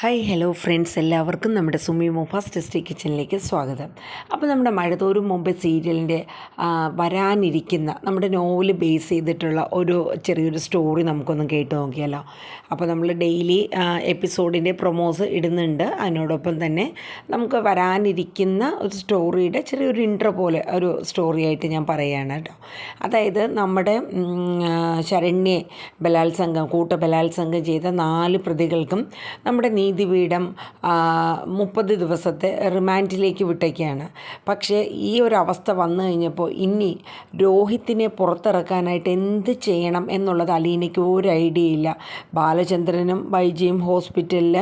Hi hello friends, എല്ലാവർക്കും നമ്മുടെ സുമി മുഫാസ് ടെസ്റ്റി കിച്ചണിലേക്ക് സ്വാഗതം. അപ്പോൾ നമ്മുടെ മഴതോറും മുമ്പ് സീരിയലിൻ്റെ വരാനിരിക്കുന്ന നമ്മുടെ നോവൽ ബേസ് ചെയ്തിട്ടുള്ള ഒരു ചെറിയൊരു സ്റ്റോറി നമുക്കൊന്ന് കേട്ട് നോക്കിയാലോ. അപ്പോൾ നമ്മൾ ഡെയിലി എപ്പിസോഡിൻ്റെ പ്രൊമോസ് ഇടുന്നുണ്ട്. അതിനോടൊപ്പം തന്നെ നമുക്ക് വരാനിരിക്കുന്ന ഒരു സ്റ്റോറിയുടെ ചെറിയൊരു ഇൻട്രോ പോലെ ഒരു സ്റ്റോറിയായിട്ട് ഞാൻ പറയുകയാണ് കേട്ടോ. അതായത് നമ്മുടെ ശരണ്യെ കൂട്ട ബലാത്സംഗം ചെയ്ത 4 പ്രതികൾക്കും നമ്മുടെ നീതിപീഠം 30 ദിവസത്തെ റിമാൻഡിലേക്ക് വിട്ടേക്കുകയാണ്. പക്ഷേ ഈ ഒരു അവസ്ഥ വന്നു കഴിഞ്ഞപ്പോൾ ഇനി രോഹിത്തിനെ പുറത്തിറക്കാനായിട്ട് എന്ത് ചെയ്യണം എന്നുള്ളത് അലീനയ്ക്ക് ഒരു ഐഡിയ ഇല്ല. ബാലചന്ദ്രനും വൈജിയും ഹോസ്പിറ്റലിൽ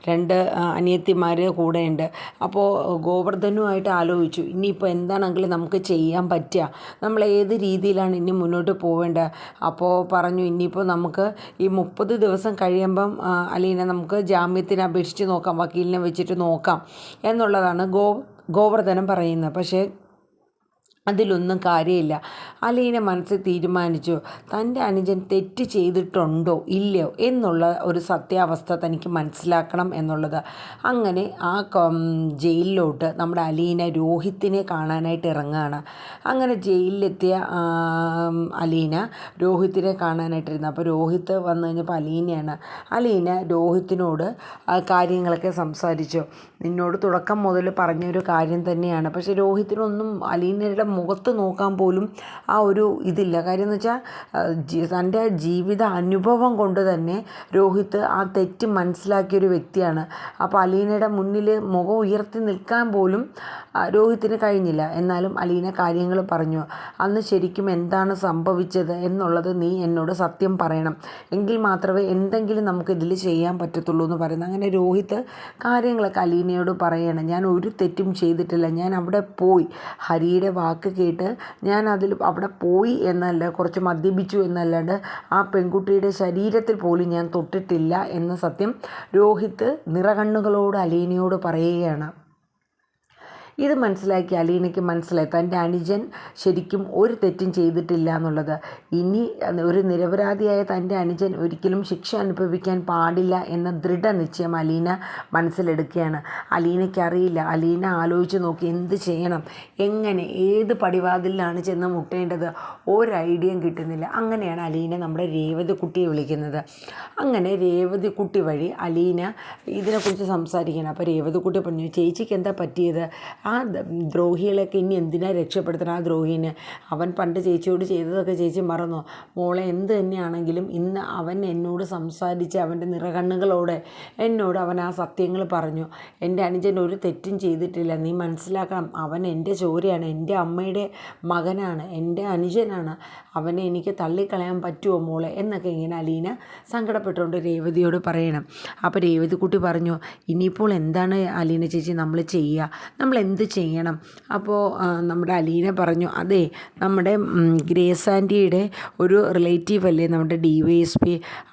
2 അനിയത്തിമാർ കൂടെയുണ്ട്. അപ്പോൾ ഗോവർദ്ധനുമായിട്ട് ആലോചിച്ചു, ഇനിയിപ്പോൾ എന്താണെങ്കിലും നമുക്ക് ചെയ്യാൻ പറ്റുക, നമ്മൾ ഏത് രീതിയിലാണ് ഇനി മുന്നോട്ട് പോവേണ്ടത്. അപ്പോൾ പറഞ്ഞു, ഇനിയിപ്പോൾ നമുക്ക് ഈ 30 ദിവസം കഴിയുമ്പം അലീന നമുക്ക് ജാമ്യത്തിന് അപേക്ഷിച്ച് നോക്കാം, വക്കീലിനെ വെച്ചിട്ട് നോക്കാം എന്നുള്ളതാണ് ഗോവർദ്ധനം പറയുന്നത്. പക്ഷേ അതിലൊന്നും കാര്യമില്ല. അലീന മനസ്സിൽ തീരുമാനിച്ചു, തൻ്റെ അനുജൻ തെറ്റ് ചെയ്തിട്ടുണ്ടോ ഇല്ലയോ എന്നുള്ള ഒരു സത്യാവസ്ഥ തനിക്ക് മനസ്സിലാക്കണം എന്നുള്ളത്. അങ്ങനെ ആ ജയിലിലോട്ട് നമ്മുടെ അലീന രോഹിത്തിനെ കാണാനായിട്ട് ഇറങ്ങുകയാണ്. അങ്ങനെ ജയിലിലെത്തിയ അലീന രോഹിത്തിനെ കാണാനായിട്ടിരുന്നു. അപ്പോൾ രോഹിത്ത് വന്നു കഴിഞ്ഞപ്പോൾ അലീന രോഹിത്തിനോട് കാര്യങ്ങളൊക്കെ സംസാരിച്ചു. നിന്നോട് തുടക്കം മുതൽ പറഞ്ഞൊരു കാര്യം തന്നെയാണ്. പക്ഷേ രോഹിത്തിനൊന്നും അലീനയുടെ മുഖത്ത് നോക്കാൻ പോലും ആ ഒരു ഇതില്ല. കാര്യം എന്ന് വെച്ചാൽ തൻ്റെ ജീവിത അനുഭവം കൊണ്ട് തന്നെ രോഹിത്ത് ആ തെറ്റ് മനസ്സിലാക്കിയൊരു വ്യക്തിയാണ്. അപ്പോൾ അലീനയുടെ മുന്നിൽ മുഖം ഉയർത്തി നിൽക്കാൻ പോലും രോഹിത്തിന് കഴിഞ്ഞില്ല. എന്നാലും അലീന കാര്യങ്ങൾ പറഞ്ഞു. അന്ന് ശരിക്കും എന്താണ് സംഭവിച്ചത് എന്നുള്ളത് നീ എന്നോട് സത്യം പറയണം, എങ്കിൽ മാത്രമേ എന്തെങ്കിലും നമുക്ക് ഇതിൽ ചെയ്യാൻ പറ്റത്തുള്ളൂ എന്ന് പറയുന്നത്. അങ്ങനെ രോഹിത്ത് കാര്യങ്ങളൊക്കെ അലീനയോട് പറയണം. ഞാൻ ഒരു തെറ്റും ചെയ്തിട്ടില്ല, ഞാൻ അവിടെ പോയി ഹരിയുടെ വാക്ക് കേട്ട് ഞാൻ അവിടെ പോയി എന്നല്ല, കുറച്ച് മദ്യപിച്ചു എന്നല്ലാണ്ട് ആ പെൺകുട്ടിയുടെ ശരീരത്തിൽ പോലും ഞാൻ തൊട്ടിട്ടില്ല എന്ന സത്യം രോഹിത്ത് നിറകണ്ണുകളോട് അലീനയോട് പറയുകയാണ്. ഇത് മനസ്സിലാക്കി അലീനയ്ക്ക് മനസ്സിലായി തൻ്റെ അനുജൻ ശരിക്കും ഒരു തെറ്റും ചെയ്തിട്ടില്ല എന്നുള്ളത്. ഇനി ഒരു നിരപരാധിയായ തൻ്റെ അനുജൻ ഒരിക്കലും ശിക്ഷ അനുഭവിക്കാൻ പാടില്ല എന്ന ദൃഢനിശ്ചയം അലീന മനസ്സിലെടുക്കുകയാണ്. അലീനയ്ക്കറിയില്ല. അലീന ആലോചിച്ച് നോക്കി എന്ത് ചെയ്യണം, എങ്ങനെ, ഏത് പടിവാതിലാണ് ചെന്ന് മുട്ടേണ്ടത്, ഒരു ഐഡിയയും കിട്ടുന്നില്ല. അങ്ങനെയാണ് അലീന നമ്മുടെ രേവതിക്കുട്ടിയെ വിളിക്കുന്നത്. അങ്ങനെ രേവതിക്കുട്ടി വഴി അലീന ഇതിനെക്കുറിച്ച് സംസാരിക്കണം. അപ്പോൾ രേവതിക്കുട്ടി പറഞ്ഞു, ചേച്ചിക്ക് എന്താ പറ്റിയത്, ആ ദ്രോഹികളൊക്കെ ഇനി എന്തിനാണ് രക്ഷപ്പെടുത്തണം, ആ ദ്രോഹീനെ, അവൻ പണ്ട് ചേച്ചിയോട് ചെയ്തതൊക്കെ ചേച്ചി മറന്നോ. മോളെ, എന്ത് തന്നെയാണെങ്കിലും ഇന്ന് അവൻ എന്നോട് സംസാരിച്ച് അവൻ്റെ നിറകണ്ണുകളോടെ എന്നോട് അവൻ ആ സത്യങ്ങൾ പറഞ്ഞു. എൻ്റെ അനുജൻ ഒരു തെറ്റും ചെയ്തിട്ടില്ല, നീ മനസ്സിലാക്കണം, അവൻ എൻ്റെ ചോരയാണ്, എൻ്റെ അമ്മയുടെ മകനാണ്, എൻ്റെ അനുജനാണ്, അവനെ എനിക്ക് തള്ളിക്കളയാൻ പറ്റുമോ മോളെ എന്നൊക്കെ ഇങ്ങനെ അലീന സങ്കടപ്പെട്ടുകൊണ്ട് രേവതിയോട് പറയണം. അപ്പോൾ രേവതിക്കുട്ടി പറഞ്ഞു, ഇനിയിപ്പോൾ എന്താണ് അലീന ചേച്ചി നമ്മൾ ചെയ്യുക, നമ്മൾ എന്ത് ചെയ്യണം. അപ്പോൾ നമ്മുടെ അലീന പറഞ്ഞു, അതെ, നമ്മുടെ ഗ്രേസ് ആൻറ്റിയുടെ ഒരു റിലേറ്റീവ് അല്ലേ നമ്മുടെ DYSP,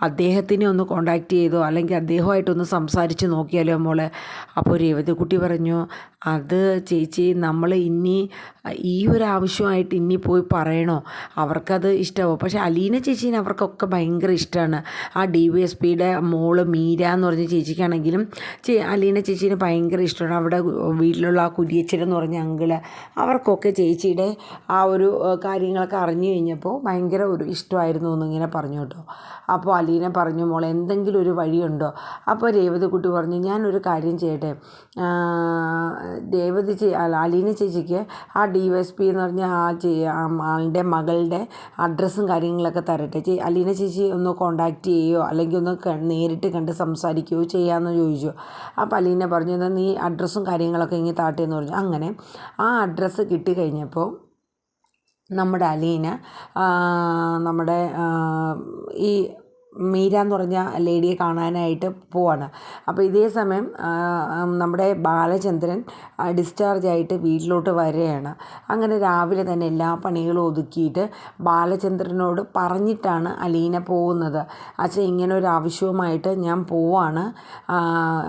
അദ്ദേഹത്തിനെ ഒന്ന് കോണ്ടാക്ട് ചെയ്തോ അല്ലെങ്കിൽ അദ്ദേഹമായിട്ടൊന്ന് സംസാരിച്ച് നോക്കിയാലോ മോളെ. അപ്പോൾ രേവതിക്കുട്ടി പറഞ്ഞു, അത് ചേച്ചി നമ്മൾ ഇനി ഈ ഒരു ആവശ്യമായിട്ട് ഇനി പോയി പറയണോ, അവർക്കത് ഇഷ്ടമാവും. പക്ഷേ അലീന ചേച്ചീനെ അവർക്കൊക്കെ ഭയങ്കര ഇഷ്ടമാണ്. ആ DYSPയുടെ മോള് മീര എന്ന് പറഞ്ഞ ചേച്ചിക്കാണെങ്കിലും അലീന ചേച്ചീനെ ഭയങ്കര ഇഷ്ടമാണ്. അവിടെ വീട്ടിലുള്ള ആ കുര്യച്ചനെന്ന് പറഞ്ഞ അങ്കിള്, അവർക്കൊക്കെ ചേച്ചിയുടെ ആ ഒരു കാര്യങ്ങളൊക്കെ അറിഞ്ഞു കഴിഞ്ഞപ്പോൾ ഭയങ്കര ഒരു ഇഷ്ടമായിരുന്നു എന്നിങ്ങനെ പറഞ്ഞു കേട്ടോ. അപ്പോൾ അലീന പറഞ്ഞു, മോളെ എന്തെങ്കിലും ഒരു വഴിയുണ്ടോ. അപ്പോൾ രേവതിക്കുട്ടി പറഞ്ഞു, ഞാനൊരു കാര്യം ചെയ്യട്ടെ, അലീന ചേച്ചിക്ക് ആ DYSP എന്ന് പറഞ്ഞ ആളുടെ മകളുടെ അഡ്രസ്സും കാര്യങ്ങളൊക്കെ തരട്ടെ, അലീന ചേച്ചി ഒന്ന് കോണ്ടാക്ട് ചെയ്യുകയോ അല്ലെങ്കിൽ ഒന്ന് നേരിട്ട് കണ്ട് സംസാരിക്കുകയോ ചെയ്യാമെന്ന് ചോദിച്ചു. അപ്പോൾ അലീന പറഞ്ഞു, എന്നാൽ നീ അഡ്രസ്സും കാര്യങ്ങളൊക്കെ ഇങ്ങനെ താട്ടേന്ന് പറഞ്ഞു. അങ്ങനെ ആ അഡ്രസ്സ് കിട്ടിക്കഴിഞ്ഞപ്പോൾ നമ്മുടെ അലീന നമ്മുടെ ഈ മീര എന്ന് പറഞ്ഞ ലേഡിയെ കാണാനായിട്ട് പോവാണ്. അപ്പോൾ ഇതേ സമയം നമ്മുടെ ബാലചന്ദ്രൻ ഡിസ്ചാർജായിട്ട് വീട്ടിലോട്ട് വരികയാണ്. അങ്ങനെ രാവിലെ തന്നെ എല്ലാ പണികളും ഒതുക്കിയിട്ട് ബാലചന്ദ്രനോട് പറഞ്ഞിട്ടാണ് അലീന പോകുന്നത്. അച്ഛൻ ഇങ്ങനെ ഒരു ആവശ്യവുമായിട്ട് ഞാൻ പോവാണ്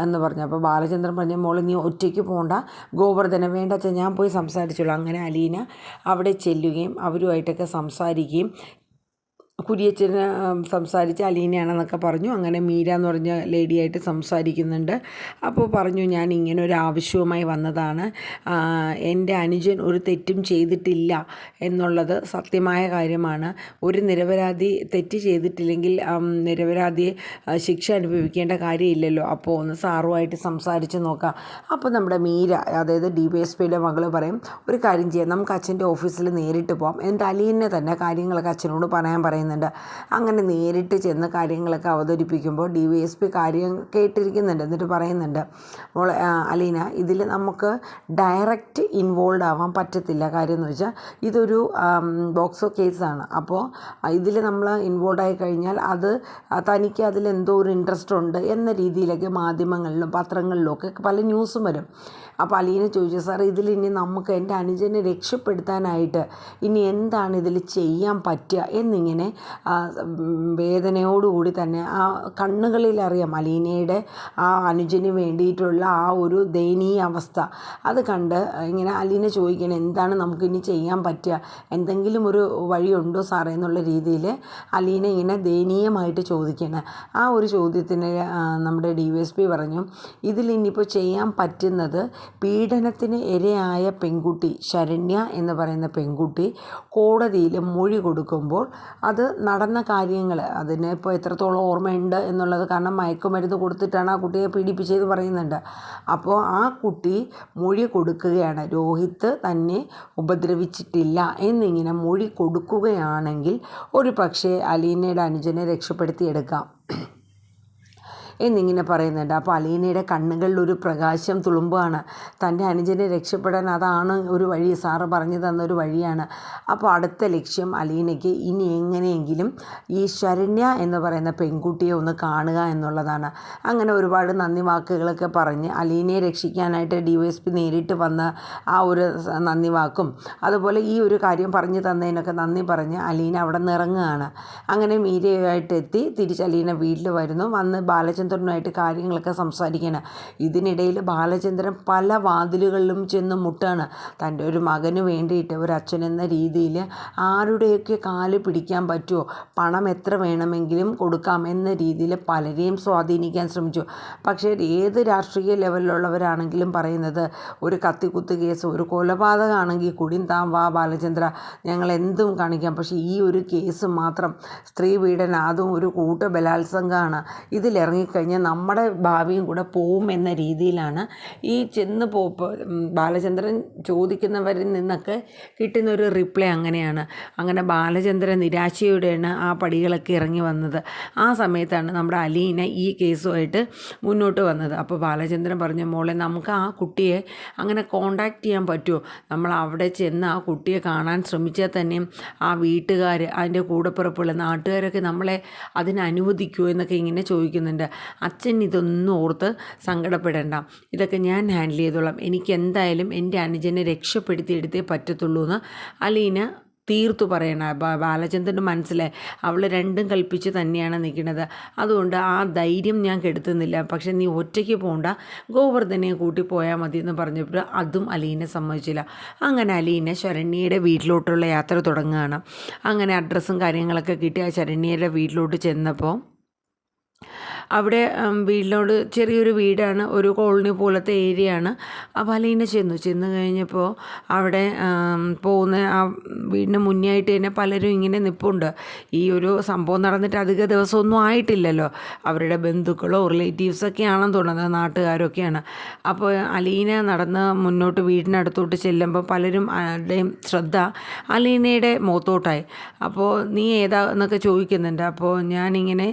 എന്ന് പറഞ്ഞു. അപ്പോൾ ബാലചന്ദ്രൻ പറഞ്ഞു, മോളെ നീ ഒറ്റയ്ക്ക് പോകണ്ട, ഗോവർദ്ധനം വേണ്ട അച്ഛൻ, ഞാൻ പോയി സംസാരിച്ചോളൂ. അങ്ങനെ അലീന അവിടെ ചെല്ലുകയും അവരുമായിട്ടൊക്കെ സംസാരിക്കുകയും കുര്യച്ചന് സംസാരിച്ച് അലീനയാണെന്നൊക്കെ പറഞ്ഞു. അങ്ങനെ മീര എന്ന് പറഞ്ഞ ലേഡിയായിട്ട് സംസാരിക്കുന്നുണ്ട്. അപ്പോൾ പറഞ്ഞു, ഞാൻ ഇങ്ങനെ ഒരു ആവശ്യവുമായി വന്നതാണ്. എൻ്റെ അനുജൻ ഒരു തെറ്റും ചെയ്തിട്ടില്ല എന്നുള്ളത് സത്യമായ കാര്യമാണ്. ഒരു നിരപരാധി തെറ്റ് ചെയ്തിട്ടില്ലെങ്കിൽ നിരപരാധിയെ ശിക്ഷ അനുഭവിക്കേണ്ട കാര്യമില്ലല്ലോ. അപ്പോൾ ഒന്ന് സാറുമായിട്ട് സംസാരിച്ച് നോക്കാം. അപ്പോൾ നമ്മുടെ മീര, അതായത് DYSPയുടെ മകൾ പറയും, ഒരു കാര്യം ചെയ്യാം, നമുക്ക് അച്ഛൻ്റെ ഓഫീസിൽ നേരിട്ട് പോകാം. എന്നിട്ട് അലീനെ തന്നെ കാര്യങ്ങളൊക്കെ അച്ഛനോട് പറയുന്നുണ്ട്. അങ്ങനെ നേരിട്ട് ചെന്ന് കാര്യങ്ങളൊക്കെ അവതരിപ്പിക്കുമ്പോൾ DYSP കാര്യം കേട്ടിരിക്കുന്നുണ്ട്. എന്നിട്ട് പറയുന്നുണ്ട്, മോളെ അലീന, ഇതിൽ നമുക്ക് ഡയറക്റ്റ് ഇൻവോൾവ് ആവാൻ പറ്റത്തില്ല. കാര്യം എന്ന് വെച്ചാൽ ഇതൊരു ബോക്സോ കേസാണ്. അപ്പോൾ ഇതിൽ നമ്മൾ ഇൻവോൾവ് ആയി കഴിഞ്ഞാൽ അത് തനിക്ക് അതിലെന്തോ ഒരു ഇൻട്രസ്റ്റ് ഉണ്ട് എന്ന രീതിയിലൊക്കെ മാധ്യമങ്ങളിലും പത്രങ്ങളിലും ഒക്കെ പല ന്യൂസും വരും. അപ്പോൾ അലീന ചോദിച്ചു, സാർ ഇതിൽ ഇനി നമുക്ക് എൻ്റെ അനുജനെ രക്ഷപ്പെടുത്താനായിട്ട് ഇനി എന്താണ് ഇതിൽ ചെയ്യാൻ പറ്റുക എന്നിങ്ങനെ വേദനയോടുകൂടി തന്നെ ആ കണ്ണുകളിലറിയാം അലീനയുടെ ആ അനുജന് വേണ്ടിയിട്ടുള്ള ആ ഒരു ദയനീയ അവസ്ഥ. അത് കണ്ട് ഇങ്ങനെ അലീന ചോദിക്കണം, എന്താണ് നമുക്കിനി ചെയ്യാൻ പറ്റുക, എന്തെങ്കിലും ഒരു വഴിയുണ്ടോ സാറേ എന്നുള്ള രീതിയിൽ അലീന ഇങ്ങനെ ദയനീയമായിട്ട് ചോദിക്കണം. ആ ഒരു ചോദ്യത്തിന് നമ്മുടെ DYSP പറഞ്ഞു, ഇതിൽ ഇനിയിപ്പോൾ ചെയ്യാൻ പറ്റുന്നത് പീഡനത്തിന് ഇരയായ പെൺകുട്ടി ശരണ്യ എന്ന് പറയുന്ന പെൺകുട്ടി കോടതിയിൽ മൊഴി കൊടുക്കുമ്പോൾ അത് നടന്ന കാര്യങ്ങൾ അതിന് ഇപ്പോൾ എത്രത്തോളം ഓർമ്മയുണ്ട് എന്നുള്ളത്, കാരണം മയക്കുമരുന്ന് കൊടുത്തിട്ടാണ് ആ കുട്ടിയെ പീഡിപ്പിച്ചതെന്ന് പറയുന്നുണ്ട്. അപ്പോൾ ആ കുട്ടി മൊഴി കൊടുക്കുകയാണ്, രോഹിത്ത് തന്നെ ഉപദ്രവിച്ചിട്ടില്ല എന്നിങ്ങനെ മൊഴി കൊടുക്കുകയാണെങ്കിൽ ഒരു പക്ഷേ അലീനയുടെ അനുജനെ രക്ഷപ്പെടുത്തിയെടുക്കാം എന്നിങ്ങനെ പറയുന്നുണ്ട്. അപ്പോൾ അലീനയുടെ കണ്ണുകളിലൊരു പ്രകാശം തുളുമ്പുകയാണ്. തൻ്റെ അനുജനെ രക്ഷപ്പെടാൻ അതാണ് ഒരു വഴി, സാറ് പറഞ്ഞു തന്നൊരു വഴിയാണ്. അപ്പോൾ അടുത്ത ലക്ഷ്യം അലീനയ്ക്ക് ഇനി എങ്ങനെയെങ്കിലും ഈ ശരണ്യ എന്ന് പറയുന്ന പെൺകുട്ടിയെ ഒന്ന് കാണുക എന്നുള്ളതാണ്. അങ്ങനെ ഒരുപാട് നന്ദി വാക്കുകളൊക്കെ പറഞ്ഞ് അലീനയെ രക്ഷിക്കാനായിട്ട് DYSP നേരിട്ട് വന്ന ആ ഒരു നന്ദി വാക്കും അതുപോലെ ഈ ഒരു കാര്യം പറഞ്ഞു തന്നതിനൊക്കെ നന്ദി പറഞ്ഞ് അലീന അവിടെ നിന്ന് ഇറങ്ങുകയാണ്. അങ്ങനെ മീരയായിട്ട് എത്തി തിരിച്ച് അലീന വീട്ടിൽ വരുന്നു. വന്ന് ബാലചന്ദ്രനുമായിട്ട് കാര്യങ്ങളൊക്കെ സംസാരിക്കണം. ഇതിനിടയിൽ ബാലചന്ദ്രൻ പല വാതിലുകളിലും ചെന്ന് മുട്ടാണ്. തൻ്റെ ഒരു മകന് വേണ്ടിയിട്ട് ഒരു അച്ഛനെന്ന രീതിയിൽ ആരുടെയൊക്കെ കാല് പിടിക്കാൻ പറ്റുമോ, പണം എത്ര വേണമെങ്കിലും കൊടുക്കാം എന്ന രീതിയിൽ പലരെയും സ്വാധീനിക്കാൻ ശ്രമിച്ചു. പക്ഷേ ഏത് രാഷ്ട്രീയ ലെവലിലുള്ളവരാണെങ്കിലും പറയുന്നത്, ഒരു കത്തിക്കുത്ത് കേസ്, ഒരു കൊലപാതകമാണെങ്കിൽ കൂടി താൻ വാ ബാലചന്ദ്ര, ഞങ്ങൾ എന്തും കാണിക്കാം, പക്ഷേ ഈ ഒരു കേസ് മാത്രം സ്ത്രീ പീഡനം, അതും ഒരു കൂട്ട ബലാത്സംഗമാണ്, ഇതിലിറങ്ങിക്കഴിഞ്ഞാൽ നമ്മുടെ ഭാവിയും കൂടെ പോവും എന്ന രീതിയിലാണ് ഈ ചെന്ന് ബാലചന്ദ്രൻ ചോദിക്കുന്നവരിൽ നിന്നൊക്കെ കിട്ടുന്നൊരു റിപ്ലൈ അങ്ങനെയാണ്. അങ്ങനെ ബാലചന്ദ്രൻ നിരാശയോടെയാണ് ആ പടികളൊക്കെ ഇറങ്ങി വന്നത്. ആ സമയത്താണ് നമ്മുടെ അലീന ഈ കേസുമായിട്ട് മുന്നോട്ട് വന്നത്. അപ്പോൾ ബാലചന്ദ്രൻ പറഞ്ഞു, മോളെ നമുക്ക് ആ കുട്ടിയെ അങ്ങനെ കോണ്ടാക്ട് ചെയ്യാൻ പറ്റുമോ, നമ്മൾ അവിടെ ചെന്ന് ആ കുട്ടിയെ കാണാൻ ശ്രമിച്ചാൽ തന്നെയും ആ വീട്ടുകാർ, അതിൻ്റെ കൂടപ്പിറപ്പുകൾ, നാട്ടുകാരൊക്കെ നമ്മളെ അതിനനുവദിക്കുമോ എന്നൊക്കെ ഇങ്ങനെ ചോദിക്കുന്നുണ്ട്. അച്ഛൻ ഇതൊന്നും ഓർത്ത് സങ്കടപ്പെടേണ്ട, ഇതൊക്കെ ഞാൻ ഹാൻഡിൽ ചെയ്തോളാം, എനിക്ക് എന്തായാലും എൻ്റെ അനുജനെ രക്ഷപ്പെടുത്തിയെടുത്തേ പറ്റത്തുള്ളൂ എന്ന് അലീന തീർത്തു പറയണ. ബാലചന്ദ്രന് മനസ്സിലായി അവൾ രണ്ടും കൽപ്പിച്ച് തന്നെയാണ് നിൽക്കുന്നത്. അതുകൊണ്ട് ആ ധൈര്യം ഞാൻ കെടുത്തുന്നില്ല, പക്ഷെ നീ ഒറ്റയ്ക്ക് പോകണ്ട, ഗോവർദ്ധനെ കൂട്ടി പോയാൽ മതി എന്ന് പറഞ്ഞപ്പോൾ അതും അലീനെ സമ്മതിച്ചില്ല. അങ്ങനെ അലീന ശരണ്യയുടെ വീട്ടിലോട്ടുള്ള യാത്ര തുടങ്ങുകയാണ്. അങ്ങനെ അഡ്രസ്സും കാര്യങ്ങളൊക്കെ കിട്ടി ആ ശരണ്യയുടെ വീട്ടിലോട്ട് ചെന്നപ്പോൾ അവിടെ വീട്ടിലോട് ചെറിയൊരു വീടാണ്, ഒരു കോളനി പോലത്തെ ഏരിയയാണ്. അപ്പോൾ അലീന ചെന്ന് കഴിഞ്ഞപ്പോൾ അവിടെ പോകുന്ന ആ വീടിന് മുന്നേ ആയിട്ട് തന്നെ പലരും ഇങ്ങനെ നിൽപ്പുണ്ട്. ഈ ഒരു സംഭവം നടന്നിട്ട് അധിക ദിവസമൊന്നും ആയിട്ടില്ലല്ലോ, അവരുടെ ബന്ധുക്കളോ റിലേറ്റീവ്സൊക്കെ ആണെന്ന് തോന്നുന്നത്, നാട്ടുകാരൊക്കെയാണ്. അപ്പോൾ അലീന നടന്ന് മുന്നോട്ട് വീടിനടുത്തോട്ട് ചെല്ലുമ്പോൾ പലരും ആരുടെയും ശ്രദ്ധ അലീനയുടെ മുഖത്തോട്ടായി. അപ്പോൾ നീ ഏതാ എന്നൊക്കെ ചോദിക്കുന്നുണ്ട്. അപ്പോൾ ഞാനിങ്ങനെ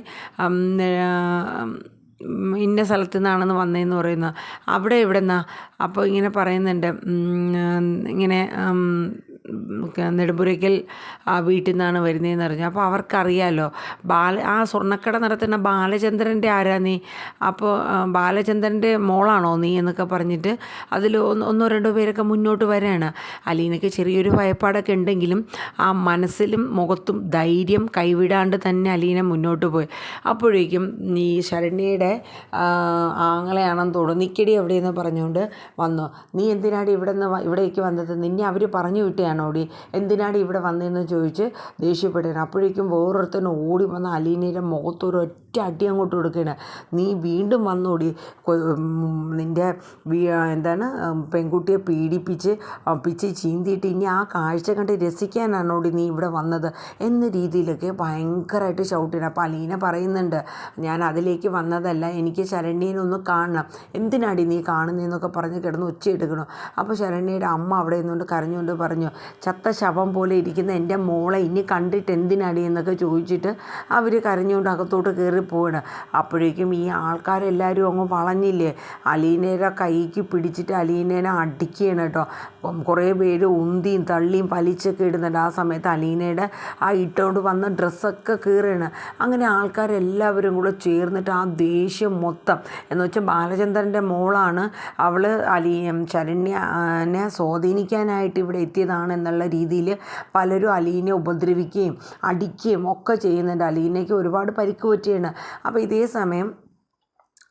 ഇന്ന സ്ഥലത്തു നിന്നാണെന്ന് വന്നതെന്ന് പറയുന്നു. അവിടെ എവിടെ നിന്നാ? അപ്പോൾ ഇങ്ങനെ പറയുന്നുണ്ട്, ഇങ്ങനെ നെടുമ്പുരയ്ക്കൽ വീട്ടിൽ നിന്നാണ് വരുന്നതെന്ന് പറഞ്ഞു. അപ്പോൾ അവർക്കറിയാമല്ലോ ആ സ്വർണ്ണക്കട നടത്തുന്ന ബാലചന്ദ്രൻ്റെ ആരാ നീ, അപ്പോൾ ബാലചന്ദ്രൻ്റെ മോളാണോ നീ എന്നൊക്കെ പറഞ്ഞിട്ട് അതിൽ ഒന്നോ രണ്ടോ പേരൊക്കെ മുന്നോട്ട് വരികയാണ്. അലീനയ്ക്ക് ചെറിയൊരു ഭയപ്പാടൊക്കെ ഉണ്ടെങ്കിലും ആ മനസ്സിലും മുഖത്തും ധൈര്യം കൈവിടാണ്ട് തന്നെ അലീന മുന്നോട്ട് പോയി. അപ്പോഴേക്കും ഈ ശരണ്യയുടെ ആങ്ങളെയാണെന്ന് തോന്നുന്നു, നിക്കടി എവിടെയെന്ന് പറഞ്ഞുകൊണ്ട് വന്നു. നീ എന്തിനാണ് ഇവിടേക്ക് വന്നത്, നിന്നെ അവർ പറഞ്ഞു വിട്ടുകയാണ്, അലീനയാണോടി, എന്തിനാടി ഇവിടെ വന്നതെന്ന് ചോദിച്ച് ദേഷ്യപ്പെടുകയാണ്. അപ്പോഴേക്കും വേറൊരുത്തൻ ഓടി വന്ന് അലീനയുടെ മുഖത്തൊരു ഒറ്റ അടി അങ്ങോട്ട് കൊടുക്കുകയാണ്. നീ വീണ്ടും വന്നോടി, നിൻ്റെ എന്താണ് പെൺകുട്ടിയെ പീഡിപ്പിച്ച് പിച്ച് ചീന്തിയിട്ട് ഇനി ആ കാഴ്ച കണ്ട് രസിക്കാനാണോടി നീ ഇവിടെ വന്നത് എന്ന രീതിയിലൊക്കെ ഭയങ്കരമായിട്ട് ഷൗട്ട് ചെയ്യണം. അപ്പോൾ അലീന പറയുന്നുണ്ട്, ഞാൻ അതിലേക്ക് വന്നതല്ല, എനിക്ക് ശരണ്യനെ ഒന്ന് കാണണം. എന്തിനാടി നീ കാണുന്നതെന്നൊക്കെ പറഞ്ഞ് കിടന്ന് ഒച്ചയെടുക്കണം. അപ്പോൾ ശരണ്യയുടെ അമ്മ അവിടെ നിന്നുകൊണ്ട് കരഞ്ഞുകൊണ്ട് പറഞ്ഞു, ചത്ത ശവം പോലെ ഇരിക്കുന്ന എൻ്റെ മോളെ ഇനി കണ്ടിട്ട് എന്തിനാടി എന്നൊക്കെ ചോദിച്ചിട്ട് അവർ കരഞ്ഞുകൊണ്ട് അകത്തോട്ട് കയറി പോവാണ്. അപ്പോഴേക്കും ഈ ആൾക്കാരെല്ലാവരും അങ്ങ് വളഞ്ഞില്ലേ, അലീനയുടെ കൈക്ക് പിടിച്ചിട്ട് അലീനേനെ അടിക്കുകയാണ് കേട്ടോ. കുറേ പേര് ഉന്തിയും തള്ളിയും വലിച്ചൊക്കെ ഇടുന്നുണ്ട്. ആ സമയത്ത് അലീനയുടെ ആ ഇട്ടുകൊണ്ട് വന്ന ഡ്രസ്സൊക്കെ കീറുകയാണ്. അങ്ങനെ ആൾക്കാരെല്ലാവരും കൂടെ ചേർന്നിട്ട് ആ ദേഷ്യം മൊത്തം എന്ന് വെച്ചാൽ ബാലചന്ദ്രൻ്റെ മോളാണ്, അവൾ ശരണ്യനെ സ്വാധീനിക്കാനായിട്ട് ഇവിടെ എത്തിയതാണ് എന്നുള്ള രീതിയിൽ പലരും അലീനെ ഉപദ്രവിക്കുകയും അടിക്കുകയും ഒക്കെ ചെയ്യുന്നുണ്ട്. അലീനയ്ക്ക് ഒരുപാട് പരിക്ക് പറ്റിയാണ്. അപ്പോൾ ഇതേ സമയം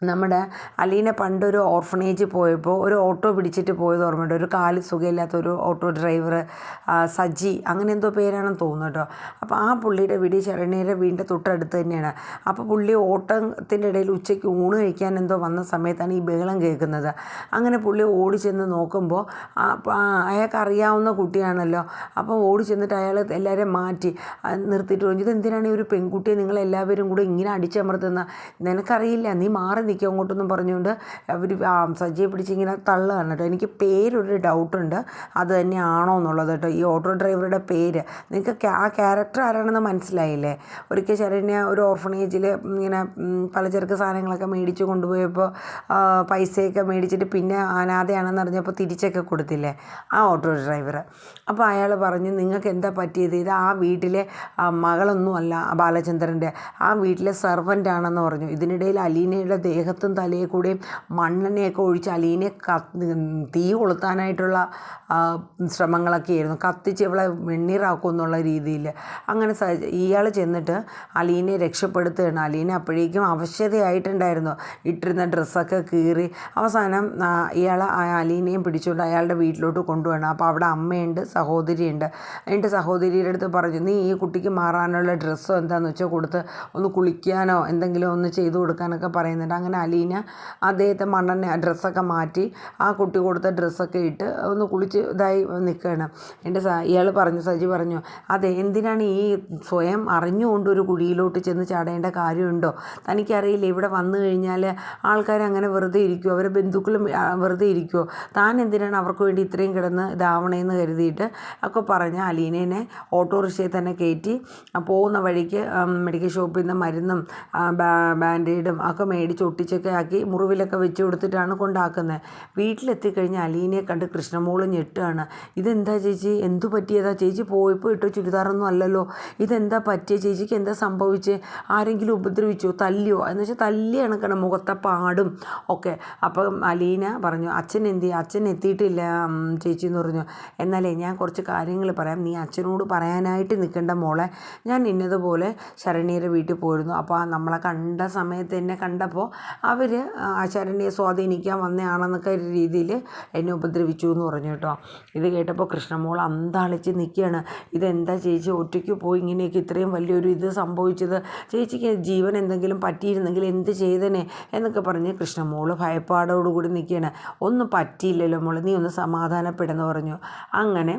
നമ്മുടെ അലീന പണ്ടൊരു ഓർഫണേജ് പോയപ്പോൾ ഒരു ഓട്ടോ പിടിച്ചിട്ട് പോയത് ഓർമ്മയുണ്ട്. ഒരു കാല് സുഖമില്ലാത്ത ഒരു ഓട്ടോ ഡ്രൈവർ, സജി അങ്ങനെ എന്തോ പേരാണെന്ന് തോന്നുന്നു കേട്ടോ. അപ്പോൾ ആ പുള്ളിയുടെ വീട് ശരണ്യയുടെ വീടിൻ്റെ തൊട്ടടുത്ത് തന്നെയാണ്. അപ്പോൾ പുള്ളി ഓട്ടത്തിൻ്റെ ഇടയിൽ ഉച്ചയ്ക്ക് ഊണ് കഴിക്കാൻ എന്തോ വന്ന സമയത്താണ് ഈ ബഹളം കേൾക്കുന്നത്. അങ്ങനെ പുള്ളി ഓടി ചെന്ന് നോക്കുമ്പോൾ അയാൾക്ക് അറിയാവുന്ന കുട്ടിയാണല്ലോ. അപ്പോൾ ഓടി ചെന്നിട്ട് അയാൾ എല്ലാവരെയും മാറ്റി നിർത്തിയിട്ട് പറഞ്ഞു, ഇതെന്തിനാണ് ഈ ഒരു പെൺകുട്ടിയെ നിങ്ങളെല്ലാവരും കൂടെ ഇങ്ങനെ അടിച്ചമർത്തുന്ന, നിനക്കറിയില്ല, നീ മാറി നിൽക്കും അങ്ങോട്ടൊന്നും പറഞ്ഞുകൊണ്ട് അവർ സജ്ജയെ പിടിച്ചിങ്ങനെ തള്ളുകയാണ് കേട്ടോ. എനിക്ക് പേരൊരു ഡൗട്ടുണ്ട്, അത് തന്നെയാണോ എന്നുള്ളത് കേട്ടോ. ഈ ഓട്ടോ ഡ്രൈവറുടെ പേര് നിങ്ങൾക്ക് ആ ക്യാരക്ടർ ആരാണെന്ന് മനസ്സിലായില്ലേ? ഒരിക്കൽ ശരണ്യ ഒരു ഓർഫണേജിൽ ഇങ്ങനെ പലചരക്ക് സാധനങ്ങളൊക്കെ മേടിച്ച് കൊണ്ടുപോയപ്പോൾ പൈസയൊക്കെ മേടിച്ചിട്ട് പിന്നെ അനാഥയാണെന്ന് അറിഞ്ഞപ്പോൾ തിരിച്ചൊക്കെ കൊടുത്തില്ലേ, ആ ഓട്ടോ ഡ്രൈവർ. അപ്പോൾ അയാൾ പറഞ്ഞു, നിങ്ങൾക്ക് എന്താ പറ്റിയത്, ഇത് ആ വീട്ടിലെ മകളൊന്നുമല്ല ബാലചന്ദ്രൻ്റെ, ആ വീട്ടിലെ സെർവൻ്റ് ആണെന്ന് പറഞ്ഞു. ഇതിനിടയിൽ അലീനയുടെ ദേഹത്തും തലയിൽ കൂടെയും മണ്ണെണ്ണയൊക്കെ ഒഴിച്ച് അലീനെ തീ കൊളുത്താനായിട്ടുള്ള ശ്രമങ്ങളൊക്കെ ആയിരുന്നു, കത്തിച്ച് ഇവളെ വെണ്ണീറാക്കും എന്നുള്ള രീതിയിൽ. അങ്ങനെ ഇയാൾ ചെന്നിട്ട് അലീനെ രക്ഷപ്പെടുത്തുകയാണ്. അലീന അപ്പോഴേക്കും അവശതയായിട്ടുണ്ടായിരുന്നു, ഇട്ടിരുന്ന ഡ്രസ്സൊക്കെ കീറി. അവസാനം ഇയാൾ അലീനയും പിടിച്ചുകൊണ്ട് അയാളുടെ വീട്ടിലോട്ട് കൊണ്ടുപോകണം. അപ്പോൾ അവിടെ അമ്മയുണ്ട്, സഹോദരിയുണ്ട്. എൻ്റെ സഹോദരിയുടെ അടുത്ത് പറഞ്ഞു, നീ ഈ കുട്ടിക്ക് മാറാനുള്ള ഡ്രസ്സോ എന്താണെന്ന് വെച്ചാൽ കൊടുത്ത് ഒന്ന് കുളിക്കാനോ എന്തെങ്കിലും ഒന്ന് ചെയ്തു കൊടുക്കാനൊക്കെ പറയുന്നുണ്ട്. അങ്ങനെ അലീന അദ്ദേഹത്തെ മണ്ണെണ്ണ ഡ്രസ്സൊക്കെ മാറ്റി ആ കുട്ടി കൊടുത്ത ഡ്രസ്സൊക്കെ ഇട്ട് ഒന്ന് കുളിച്ച് ഇതായി നിൽക്കുകയാണ്. ഇയാൾ പറഞ്ഞു, സജി പറഞ്ഞു, അതെ, എന്തിനാണ് ഈ സ്വയം അറിഞ്ഞുകൊണ്ട് ഒരു കുഴിയിലോട്ട് ചെന്ന് ചാടേണ്ട കാര്യമുണ്ടോ? തനിക്കറിയില്ല ഇവിടെ വന്നു കഴിഞ്ഞാൽ ആൾക്കാർ അങ്ങനെ വെറുതെ ഇരിക്കുമോ, അവരെ ബന്ധുക്കളും വെറുതെ ഇരിക്കുമോ, താൻ എന്തിനാണ് അവർക്ക് വേണ്ടി ഇത്രയും കിടന്ന് ഇതാവണേന്ന് കരുതിയിട്ട് ഒക്കെ പറഞ്ഞ് അലീനേനെ ഓട്ടോറിക്ഷയിൽ തന്നെ കയറ്റി പോകുന്ന വഴിക്ക് മെഡിക്കൽ ഷോപ്പിൽ നിന്ന് മരുന്നും ബാൻഡേഡും ഒക്കെ മേടിച്ച് ഒട്ടിച്ചൊക്കെ ആക്കി മുറിവിലൊക്കെ വെച്ച് കൊടുത്തിട്ടാണ് കൊണ്ടാക്കുന്നത്. വീട്ടിലെത്തിക്കഴിഞ്ഞ് അലീനയെ കണ്ട് കൃഷ്ണമോള് ഞെട്ടുകയാണ്. ഇതെന്താ ചേച്ചി, എന്തു പറ്റിയതാ ചേച്ചി, പോയപ്പോൾ ഇട്ടോ ചുരിദാറൊന്നും അല്ലല്ലോ, ഇതെന്താ പറ്റിയ, ചേച്ചിക്ക് എന്താ സംഭവിച്ചത്, ആരെങ്കിലും ഉപദ്രവിച്ചോ, തല്ലിയോ എന്ന് വെച്ചാൽ തല്ലി കണക്കണം മുഖത്തെ പാടും ഒക്കെ. അപ്പം അലീന പറഞ്ഞു, അച്ഛൻ അച്ഛൻ എത്തിയിട്ടില്ല ചേച്ചി എന്ന് പറഞ്ഞു. എന്നാലേ ഞാൻ കുറച്ച് കാര്യങ്ങൾ പറയാം, നീ അച്ഛനോട് പറയാനായിട്ട് നിൽക്കേണ്ട മോളെ, ഞാൻ ഇന്നതുപോലെ ശരണ്യയുടെ വീട്ടിൽ പോയിരുന്നു. അപ്പോൾ നമ്മളെ കണ്ട സമയത്ത് എന്നെ കണ്ടപ്പോൾ അവർ ശരണ്യയെ സ്വാധീനിക്കാൻ വന്നതാണെന്നൊക്കെ ഒരു രീതിയിൽ എന്നെ ഉപദ്രവിച്ചു എന്ന് പറഞ്ഞു കേട്ടോ. ഇത് കേട്ടപ്പോൾ കൃഷ്ണമോൾ അന്താളിച്ച് നിൽക്കുകയാണ്. ഇതെന്താ ചേച്ചി ഒറ്റയ്ക്ക് പോയി ഇങ്ങനെയൊക്കെ ഇത്രയും വലിയൊരു ഇത് സംഭവിച്ചത്, ചേച്ചിക്ക് ജീവൻ എന്തെങ്കിലും പറ്റിയിരുന്നെങ്കിൽ എന്ത് ചെയ്തനെ എന്നൊക്കെ പറഞ്ഞ് കൃഷ്ണമോൾ ഭയപ്പാടോടുകൂടി നിൽക്കുകയാണ്. ഒന്നും പറ്റിയില്ലല്ലോ മോളെ, നീ ഒന്ന് സമാധാനപ്പെടുന്നു പറഞ്ഞു. അങ്ങനെ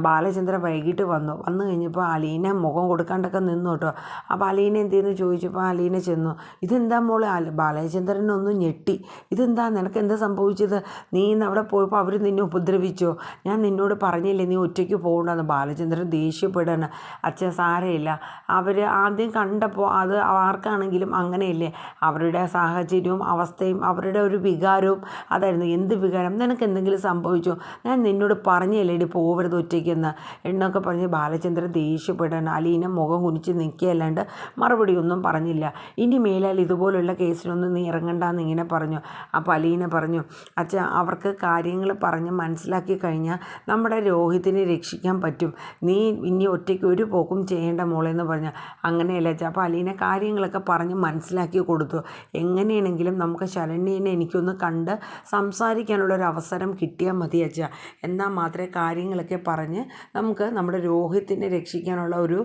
ബാലചന്ദ്രൻ വൈകിട്ട് വന്നു കഴിഞ്ഞപ്പോൾ അലീന മുഖം കൊടുക്കാണ്ടൊക്കെ നിന്നു കേട്ടോ. അപ്പോൾ അലീന എന്തെന്ന് ചോദിച്ചപ്പോൾ അലീന ചെന്നു, ഇതെന്താ മോളെ, ബാലചന്ദ്രനൊന്നും ഞെട്ടി, ഇതെന്താ നിനക്ക് എന്താ സംഭവിച്ചത്, നീ ഇന്ന് അവിടെ പോയപ്പോൾ അവർ നിന്നെ ഉപദ്രവിച്ചോ, ഞാൻ നിന്നോട് പറഞ്ഞില്ലേ നീ ഒറ്റയ്ക്ക് പോകണ്ടെന്ന്. ബാലചന്ദ്രൻ ദേഷ്യപ്പെടാണ്. അച്ഛൻ സാരമില്ല, അവർ ആദ്യം കണ്ടപ്പോൾ അത് ആർക്കാണെങ്കിലും അങ്ങനെയല്ലേ, അവരുടെ സാഹചര്യവും അവസ്ഥയും അവരുടെ ഒരു വികാരവും അതായിരുന്നു. എന്ത് വികാരം, നിനക്ക് എന്തെങ്കിലും സംഭവിച്ചോ, ഞാൻ നിന്നോട് പറഞ്ഞില്ലേ ഇടി പോകരുത് ഒറ്റയ്ക്കെന്ന് എന്നൊക്കെ പറഞ്ഞ് ബാലചന്ദ്രൻ ദേഷ്യപ്പെടാണ്. അലീന മുഖം കുനിച്ച് നിൽക്കുകയല്ലാണ്ട് മറുപടി ഒന്നും പറഞ്ഞില്ല. ഇനി മേലാൽ ഇതുപോലുള്ള കേസിനൊന്നും നീ ഇറങ്ങണ്ടെന്ന് ഇങ്ങനെ പറഞ്ഞു. അപ്പോൾ അലീന പറഞ്ഞു, അച്ഛാ അവർക്ക് കാര്യങ്ങൾ പറഞ്ഞ് മനസ്സിലാക്കി കഴിഞ്ഞാൽ നമ്മുടെ രോഹിത്തിനെ രക്ഷിക്കാൻ പറ്റും. നീ ഇനി ഒറ്റയ്ക്ക് ഒരു പോക്കും ചെയ്യേണ്ട മോളെന്ന് പറഞ്ഞു. അങ്ങനെയല്ല അച്ഛാ. അപ്പോൾ അലീന കാര്യങ്ങളൊക്കെ പറഞ്ഞ് മനസ്സിലാക്കി കൊടുത്തു. എങ്ങനെയാണെങ്കിലും നമുക്ക് ശരണ്യനെ എനിക്കൊന്ന് കണ്ട് സംസാരിക്കാനുള്ളൊരു അവസരം കിട്ടിയാൽ മതി അച്ഛാ. എന്നാൽ മാത്രമേ കാര്യങ്ങളൊക്കെ പറഞ്ഞ് നമുക്ക് നമ്മുടെ രോഹിത്തിനെ രക്ഷിക്കാനുള്ള ഒരു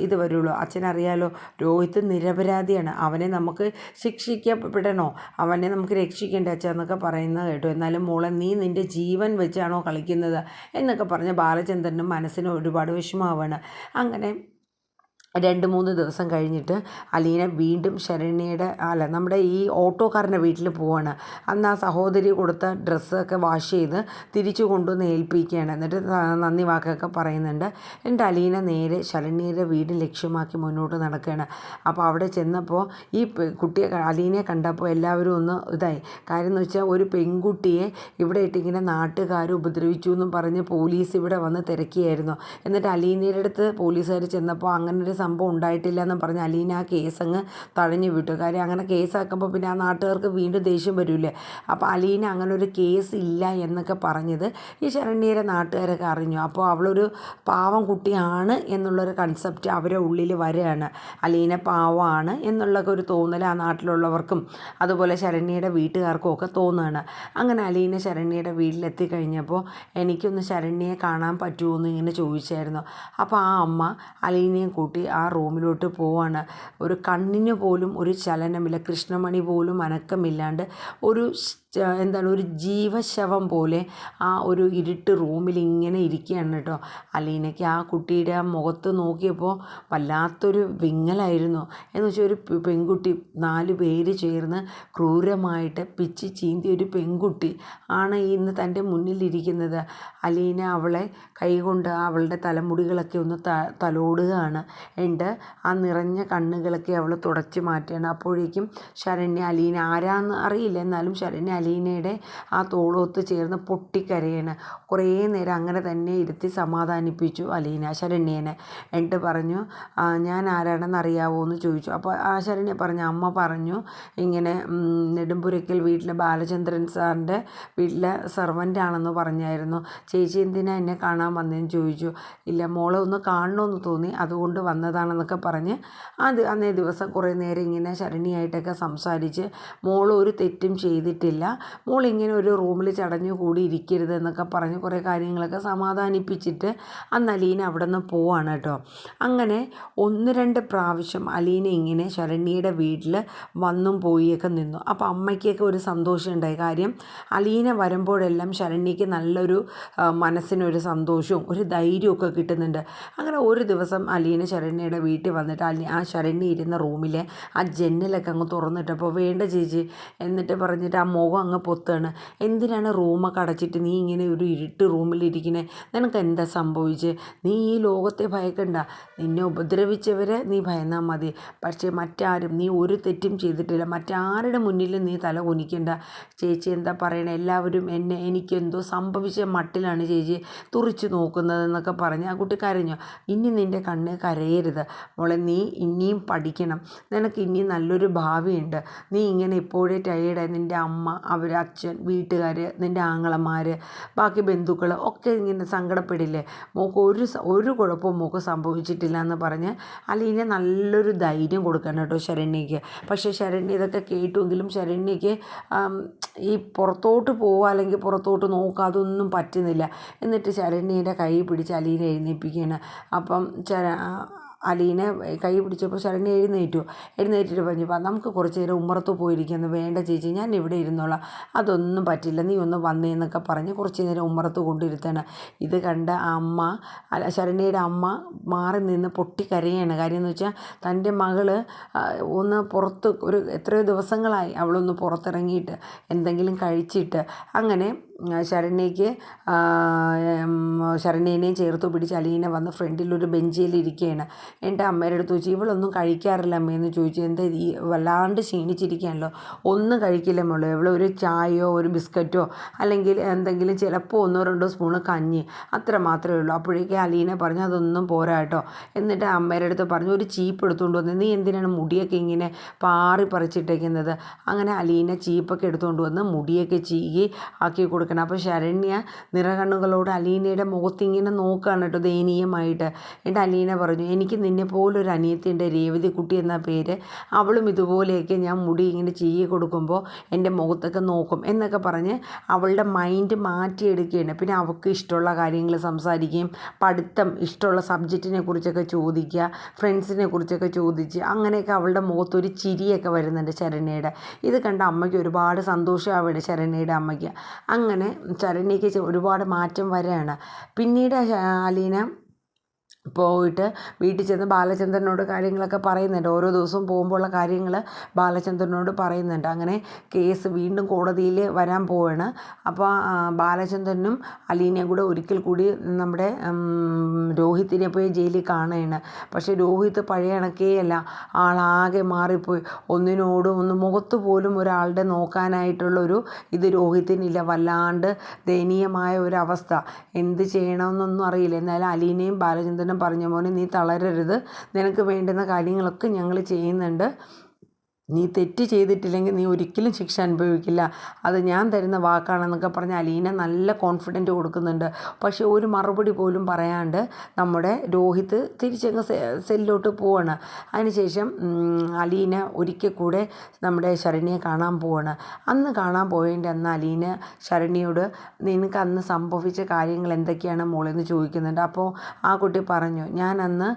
ഇത് വരുള്ളൂ. അച്ഛനറിയാലോ, രോഹിത്ത് നിരപരാധിയാണ്. അവനെ നമുക്ക് ശിക്ഷിക്കപ്പെടണോ, അവനെ നമുക്ക് രക്ഷിക്കേണ്ട അച്ഛൻ എന്നൊക്കെ പറയുന്നത് കേട്ടു. എന്നാലും മോളെ, നീ നിൻ്റെ ജീവൻ വെച്ചാണോ കളിക്കുന്നത് എന്നൊക്കെ പറഞ്ഞ് ബാലചന്ദ്രനും മനസ്സിന് ഒരുപാട് വിഷമമാവാണ്. അങ്ങനെ 2-3 ദിവസം കഴിഞ്ഞിട്ട് അലീന വീണ്ടും നമ്മുടെ ഈ ഓട്ടോക്കാരൻ്റെ വീട്ടിൽ പോവാണ്. അന്ന് ആ സഹോദരി കൊടുത്ത ഡ്രസ്സൊക്കെ വാഷ് ചെയ്ത് തിരിച്ചു കൊണ്ടുവന്ന് ഏൽപ്പിക്കുകയാണ്. എന്നിട്ട് നന്ദി വാക്കൊക്കെ പറയുന്നുണ്ട്. എൻ്റെ അലീന നേരെ ശരണ്യയുടെ വീട് ലക്ഷ്യമാക്കി മുന്നോട്ട് നടക്കുകയാണ്. അപ്പോൾ അവിടെ ചെന്നപ്പോൾ ഈ കുട്ടിയെ അലീനയെ കണ്ടപ്പോൾ എല്ലാവരും ഒന്ന് ഇതായി. കാര്യം എന്ന് വെച്ചാൽ ഒരു പെൺകുട്ടിയെ ഇവിടെ ഇട്ടിങ്ങനെ നാട്ടുകാർ ഉപദ്രവിച്ചു എന്നും പറഞ്ഞ് പോലീസ് ഇവിടെ വന്ന് തിരക്കിയായിരുന്നു. എന്നിട്ട് അലീനയുടെ അടുത്ത് പോലീസുകാർ ചെന്നപ്പോൾ അങ്ങനൊരു സംഭവം ഉണ്ടായിട്ടില്ല എന്ന് പറഞ്ഞ് അലീന ആ കേസങ്ങ് തഴഞ്ഞു വിട്ടു. കാര്യം അങ്ങനെ കേസാക്കുമ്പോൾ പിന്നെ ആ നാട്ടുകാർക്ക് വീണ്ടും ദേഷ്യം വരില്ലേ. അപ്പോൾ അലീന അങ്ങനെ ഒരു കേസ് ഇല്ല എന്നൊക്കെ പറഞ്ഞത് ഈ ശരണ്യയുടെ നാട്ടുകാരൊക്കെ അറിഞ്ഞു. അപ്പോൾ അവളൊരു പാവം കുട്ടിയാണ് എന്നുള്ളൊരു കൺസെപ്റ്റ് അവരെ ഉള്ളിൽ വരികയാണ്. അലീന പാവമാണ് എന്നുള്ളൊക്കെ ഒരു തോന്നൽ ആ നാട്ടിലുള്ളവർക്കും അതുപോലെ ശരണ്യയുടെ വീട്ടുകാർക്കും ഒക്കെ തോന്നുകയാണ്. അങ്ങനെ അലീന ശരണ്യയുടെ വീട്ടിലെത്തി കഴിഞ്ഞപ്പോൾ എനിക്കൊന്ന് ശരണ്യയെ കാണാൻ പറ്റുമോ എന്ന് ഇങ്ങനെ ചോദിച്ചായിരുന്നു. അപ്പോൾ ആ അമ്മ അലീനയും കൂട്ടി ആ റൂമിലോട്ട് പോവാണ്. ഒരു കണ്ണിന് പോലും ഒരു ചലനമില്ല, കൃഷ്ണമണി പോലും അനക്കമില്ലാണ്ട് ഒരു ജീവശവം പോലെ ആ ഒരു ഇരുട്ട് റൂമിൽ ഇങ്ങനെ ഇരിക്കുകയാണ് കേട്ടോ. അലീനയ്ക്ക് ആ കുട്ടിയുടെ ആ മുഖത്ത് നോക്കിയപ്പോൾ വല്ലാത്തൊരു വിങ്ങലായിരുന്നു. എന്ന് വെച്ചാൽ ഒരു പെൺകുട്ടി 4 പേര് ചേർന്ന് ക്രൂരമായിട്ട് പിച്ചി ചീന്തിയ ഒരു പെൺകുട്ടി ആണ് ഇന്ന് തൻ്റെ മുന്നിലിരിക്കുന്നത്. അലീന അവളെ കൈകൊണ്ട് അവളുടെ തലമുടികളൊക്കെ ഒന്ന് തലോടുകയാണ്. ഉണ്ട് ആ നിറഞ്ഞ കണ്ണുകളൊക്കെ അവൾ തുടച്ച് മാറ്റുകയാണ്. അപ്പോഴേക്കും ശരണ്യ അലീന ആരാന്ന് അറിയില്ല, എന്നാലും ശരണ്യ അലീനയുടെ ആ തോളൊത്ത് ചേർന്ന് പൊട്ടിക്കരയാണ്. കുറേ നേരം അങ്ങനെ തന്നെ ഇരുത്തി സമാധാനിപ്പിച്ചു അലീന ശരണ്യനെ. എന്നിട്ട് പറഞ്ഞു, ഞാൻ ആരാണെന്ന് അറിയാവോ എന്ന് ചോദിച്ചു. അപ്പോൾ ആ ശരണ്യ പറഞ്ഞു, അമ്മ പറഞ്ഞു ഇങ്ങനെ നെടുമ്പുരയ്ക്കൽ വീട്ടിലെ ബാലചന്ദ്രൻ സാറിൻ്റെ വീട്ടിലെ സെർവൻ്റാണെന്ന് പറഞ്ഞായിരുന്നു. ചേച്ചി എന്തിനാ എന്നെ കാണാൻ വന്നതെന്ന് ചോദിച്ചു. ഇല്ല, മോളെ ഒന്ന് കാണണമെന്ന് തോന്നി, അതുകൊണ്ട് വന്നതാണെന്നൊക്കെ പറഞ്ഞ് അന്നേ ദിവസം കുറേ നേരം ഇങ്ങനെ ശരണ്യയായിട്ടൊക്കെ സംസാരിച്ച് മോൾ ഒരു തെറ്റും ചെയ്തിട്ടില്ല, മോൾ ഇങ്ങനെ ഒരു റൂമിൽ ചടഞ്ഞു കൂടി ഇരിക്കരുത് എന്നൊക്കെ പറഞ്ഞ് കുറേ കാര്യങ്ങളൊക്കെ സമാധാനിപ്പിച്ചിട്ട് അന്ന് അലീന അവിടെ നിന്ന് പോവാണ് കേട്ടോ. അങ്ങനെ 1-2 പ്രാവശ്യം അലീന ഇങ്ങനെ ശരണ്യയുടെ വീട്ടിൽ വന്നും പോയിയൊക്കെ നിന്നു. അപ്പോൾ അമ്മയ്ക്കൊക്കെ ഒരു സന്തോഷം ഉണ്ടായി. കാര്യം അലീന വരുമ്പോഴെല്ലാം ശരണ്യയ്ക്ക് നല്ലൊരു മനസ്സിനൊരു സന്തോഷവും ഒരു ധൈര്യമൊക്കെ കിട്ടുന്നുണ്ട്. അങ്ങനെ ഒരു ദിവസം അലീന ശരണ്യയുടെ വീട്ടിൽ വന്നിട്ട് ആ ശരണ്യ ഇരുന്ന റൂമിലെ ആ ജന്നലൊക്കെ അങ്ങ് തുറന്നിട്ടപ്പോൾ വേണ്ട ചേച്ചി എന്നിട്ട് പറഞ്ഞിട്ട് ആ മുഖം അങ്ങ് പൊത്താണ്. എന്തിനാണ് റൂമൊക്കെ അടച്ചിട്ട് നീ ഇങ്ങനെ ഒരു ഇരുട്ട് റൂമിലിരിക്കണേ, നിനക്ക് എന്താ സംഭവിച്ച്? നീ ഈ ലോകത്തെ ഭയക്കണ്ട, നിന്നെ ഉപദ്രവിച്ചവരെ നീ ഭയന്നാൽ മതി, പക്ഷേ മറ്റാരും നീ ഒരു തെറ്റും ചെയ്തിട്ടില്ല, മറ്റാരുടെ മുന്നിലും നീ തല കുനിക്കണ്ട. ചേച്ചി എന്താ പറയണേ, എല്ലാവരും എനിക്കെന്തോ സംഭവിച്ച മട്ടിലാണ് ചേച്ചി തുറിച്ച് നോക്കുന്നതെന്നൊക്കെ പറഞ്ഞ് ആ കുട്ടി കരഞ്ഞു. ഇനി നിൻ്റെ കണ്ണ് കരയരുത് മോളെ, നീ ഇനിയും പഠിക്കണം, നിനക്ക് ഇനിയും നല്ലൊരു ഭാവിയുണ്ട്. നീ ഇങ്ങനെ ഇപ്പോഴേ ടയേർഡായി, നിൻ്റെ അമ്മ, അച്ഛൻ, വീട്ടുകാർ, നിൻ്റെ ആങ്ങളമാർ, ബാക്കി ബന്ധുക്കൾ ഒക്കെ ഇങ്ങനെ സങ്കടപ്പെടില്ലേ. മോൾക്ക് ഒരു കുഴപ്പവും മോൾക്ക് സംഭവിച്ചിട്ടില്ല എന്ന് പറഞ്ഞ് അലീന നല്ലൊരു ധൈര്യം കൊടുക്കണം കേട്ടോ ശരണ്യയ്ക്ക്. പക്ഷേ ശരണ്യ ഇതൊക്കെ കേട്ടുവെങ്കിലും ശരണ്യയ്ക്ക് ഈ പുറത്തോട്ട് പോവുക അല്ലെങ്കിൽ പുറത്തോട്ട് നോക്കുക അതൊന്നും പറ്റുന്നില്ല. എന്നിട്ട് ശരണ്യയുടെ കൈ പിടിച്ച് അലീന എഴുന്നേൽപ്പിക്കുകയാണ്. അപ്പം അലീന കൈ പിടിച്ചപ്പോൾ ശരണ്യ എഴുന്നേറ്റിട്ട് പറഞ്ഞു, നമുക്ക് കുറച്ച് നേരം ഉമ്മറത്ത് പോയിരിക്കുന്നു. വേണ്ട ചേച്ചി, ഞാൻ ഇവിടെ ഇരുന്നോളാം, അതൊന്നും പറ്റില്ല, നീ ഒന്ന് വന്നേന്നൊക്കെ പറഞ്ഞ് കുറച്ച് നേരം ഉമ്മറത്ത് കൊണ്ടിരുത്താണ്. ഇത് കണ്ട ശരണ്യയുടെ അമ്മ മാറി നിന്ന് പൊട്ടിക്കരയാണ്. കാര്യം എന്ന് വെച്ചാൽ തൻ്റെ മകള് ഒന്ന് പുറത്ത് എത്രയോ ദിവസങ്ങളായി അവളൊന്ന് പുറത്തിറങ്ങിയിട്ട് എന്തെങ്കിലും കഴിച്ചിട്ട് അങ്ങനെ ശരണ്യയ്ക്ക് ശരണ്യനെയും ചേർത്ത് പിടിച്ച് അലീന വന്ന് ഫ്രണ്ടിലൊരു ബെഞ്ചിൽ ഇരിക്കുകയാണ്. എൻ്റെ അമ്മയുടെ അടുത്ത് ചോദിച്ചു, ഇവളൊന്നും കഴിക്കാറില്ല അമ്മയെന്ന് ചോദിച്ചു. എന്താ ഈ വല്ലാണ്ട് ക്ഷീണിച്ചിരിക്കുകയാണല്ലോ, ഒന്നും കഴിക്കില്ല മോളെ, ഇവൾ ഒരു ചായയോ ഒരു ബിസ്ക്കറ്റോ അല്ലെങ്കിൽ എന്തെങ്കിലും ചിലപ്പോൾ 1-2 സ്പൂണ് കഞ്ഞി അത്ര മാത്രമേ ഉള്ളൂ. അപ്പോഴേക്കും അലീന പറഞ്ഞു അതൊന്നും പോരാ കേട്ടോ. എന്നിട്ട് അമ്മയുടെ അടുത്ത് പറഞ്ഞു, ഒരു ചീപ്പ് എടുത്തുകൊണ്ട് വന്ന്, നീ എന്തിനാണ് മുടിയൊക്കെ ഇങ്ങനെ പാറി പറിച്ചിട്ടേക്കുന്നത്? അങ്ങനെ അലീന ചീപ്പൊക്കെ എടുത്തുകൊണ്ട് വന്ന് മുടിയൊക്കെ ചീകി ആക്കി കൊടുക്കണം. അപ്പോൾ ശരണ്യ നിറകണ്ണുകളോട് അലീനയുടെ മുഖത്തിങ്ങനെ നോക്കുകയാണ് കേട്ടോ, ദയനീയമായിട്ട്. എന്നിട്ട് അലീന പറഞ്ഞു, എനിക്ക് നിന്നെ പോലൊരു അനിയത്തിയുണ്ട്, രേവതി കുട്ടി എന്ന പേര്, അവളും ഇതുപോലെയൊക്കെ ഞാൻ മുടി ഇങ്ങനെ ചീകി കൊടുക്കുമ്പോൾ എൻ്റെ മുഖത്തൊക്കെ നോക്കും എന്നൊക്കെ പറഞ്ഞ് അവളുടെ മൈൻഡ് മാറ്റിയെടുക്കുകയാണ്. പിന്നെ അവൾക്ക് ഇഷ്ടമുള്ള കാര്യങ്ങൾ സംസാരിക്കുകയും പഠിത്തം ഇഷ്ടമുള്ള സബ്ജക്റ്റിനെ കുറിച്ചൊക്കെ ചോദിക്കുക, ഫ്രണ്ട്സിനെ കുറിച്ചൊക്കെ ചോദിച്ച് അങ്ങനെയൊക്കെ അവളുടെ മുഖത്തൊരു ചിരിയൊക്കെ വരുന്നുണ്ട് ശരണ്യയുടെ. ഇത് കണ്ട അമ്മയ്ക്ക് ഒരുപാട് സന്തോഷമാവുകയാണ്, ശരണ്യയുടെ അമ്മയ്ക്ക്. അങ്ങനെ ശരണ്യയ്ക്ക് ഒരുപാട് മാറ്റം വരികയാണ്. പിന്നീട് അലീന പോയിട്ട് വീട്ടിൽ ചെന്ന് ബാലചന്ദ്രനോട് കാര്യങ്ങളൊക്കെ പറയുന്നുണ്ട്. ഓരോ ദിവസവും പോകുമ്പോഴുള്ള കാര്യങ്ങൾ ബാലചന്ദ്രനോട് പറയുന്നുണ്ട്. അങ്ങനെ കേസ് വീണ്ടും കോടതിയിൽ വരാൻ പോവുകയാണ്. അപ്പോൾ ബാലചന്ദ്രനും അലീനയും കൂടെ ഒരിക്കൽ കൂടി നമ്മുടെ രോഹിത്തിനെ പോയി ജയിലിൽ കാണുകയാണ്. പക്ഷേ രോഹിത്ത് പഴയ കണക്കേയല്ല, ആളാകെ മാറിപ്പോയി. ഒന്ന് മുഖത്ത് പോലും ഒരാളുടെ നോക്കാനായിട്ടുള്ളൊരു ഇത് രോഹിത്തിനില്ല. വല്ലാണ്ട് ദയനീയമായ ഒരവസ്ഥ, എന്ത് ചെയ്യണമെന്നൊന്നും അറിയില്ല. എന്നാലും അലീനയും ബാലചന്ദ്രനും പറഞ്ഞ മോനെ, നീ തളരരുത്, നിനക്ക് വേണ്ടുന്ന കാര്യങ്ങളൊക്കെ ഞങ്ങൾ ചെയ്യുന്നുണ്ട്, നീ തെറ്റ് ചെയ്തിട്ടില്ലെങ്കിൽ നീ ഒരിക്കലും ശിക്ഷ അനുഭവിക്കില്ല, അത് ഞാൻ തരുന്ന വാക്കാണെന്നൊക്കെ പറഞ്ഞ് അലീന നല്ല കോൺഫിഡൻറ്റ് കൊടുക്കുന്നുണ്ട്. പക്ഷേ ഒരു മറുപടി പോലും പറയാണ്ട് നമ്മുടെ രോഹിത്ത് തിരിച്ചങ്ങ് സെല്ലിലോട്ട് പോവാണ്. അതിനുശേഷം അലീന ഒരിക്കൽ കൂടെ നമ്മുടെ ശരണ്യയെ കാണാൻ പോവാണ്. അന്ന് കാണാൻ പോയതിൻ്റെ അന്ന് അലീന ശരണ്യയോട്, നിനക്ക് അന്ന് സംഭവിച്ച കാര്യങ്ങൾ എന്തൊക്കെയാണ് മോളെന്ന് ചോദിക്കുന്നുണ്ട്. അപ്പോൾ ആ കുട്ടി പറഞ്ഞു, ഞാൻ അന്ന്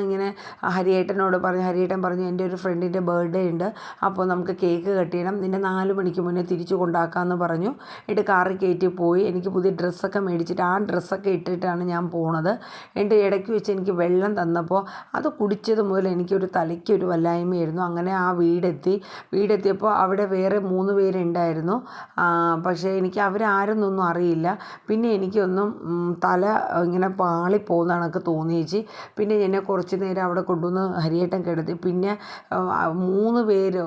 ഇങ്ങനെ ഹരിയേട്ടനോട് പറഞ്ഞു, ഹരിയേട്ടൻ പറഞ്ഞു എൻ്റെ ഒരു ഫ്രണ്ടിൻ്റെ ബർത്ത്ഡേ ഉണ്ട്, അപ്പോൾ നമുക്ക് കേക്ക് കട്ട് ചെയ്യണം, നിന്നെ 4 മണിക്ക് മുന്നേ തിരിച്ചു കൊണ്ടാക്കാമെന്ന് പറഞ്ഞു. എന്നിട്ട് കാറിൽ കയറ്റി പോയി. എനിക്ക് പുതിയ ഡ്രസ്സൊക്കെ മേടിച്ചിട്ട് ആ ഡ്രസ്സൊക്കെ ഇട്ടിട്ടാണ് ഞാൻ പോണത്. എൻ്റെ ഇടയ്ക്ക് വെച്ച് എനിക്ക് വെള്ളം തന്നപ്പോൾ അത് കുടിച്ചത് മുതൽ എനിക്കൊരു തലയ്ക്കൊരു വല്ലായ്മയായിരുന്നു. അങ്ങനെ ആ വീടെത്തിയപ്പോൾ അവിടെ വേറെ 3 പേരുണ്ടായിരുന്നു. പക്ഷേ എനിക്ക് അവരാരെന്നൊന്നും അറിയില്ല. പിന്നെ എനിക്കൊന്നും തല ഇങ്ങനെ പാളിപ്പോകുന്ന കണക്ക് തോന്നിയേച്ചി. പിന്നെ എന്നെ കുറച്ച് നേരം അവിടെ കൊണ്ടുവന്ന് ഹരിയേട്ടൻ കിടത്തി. പിന്നെ 3 പേര്,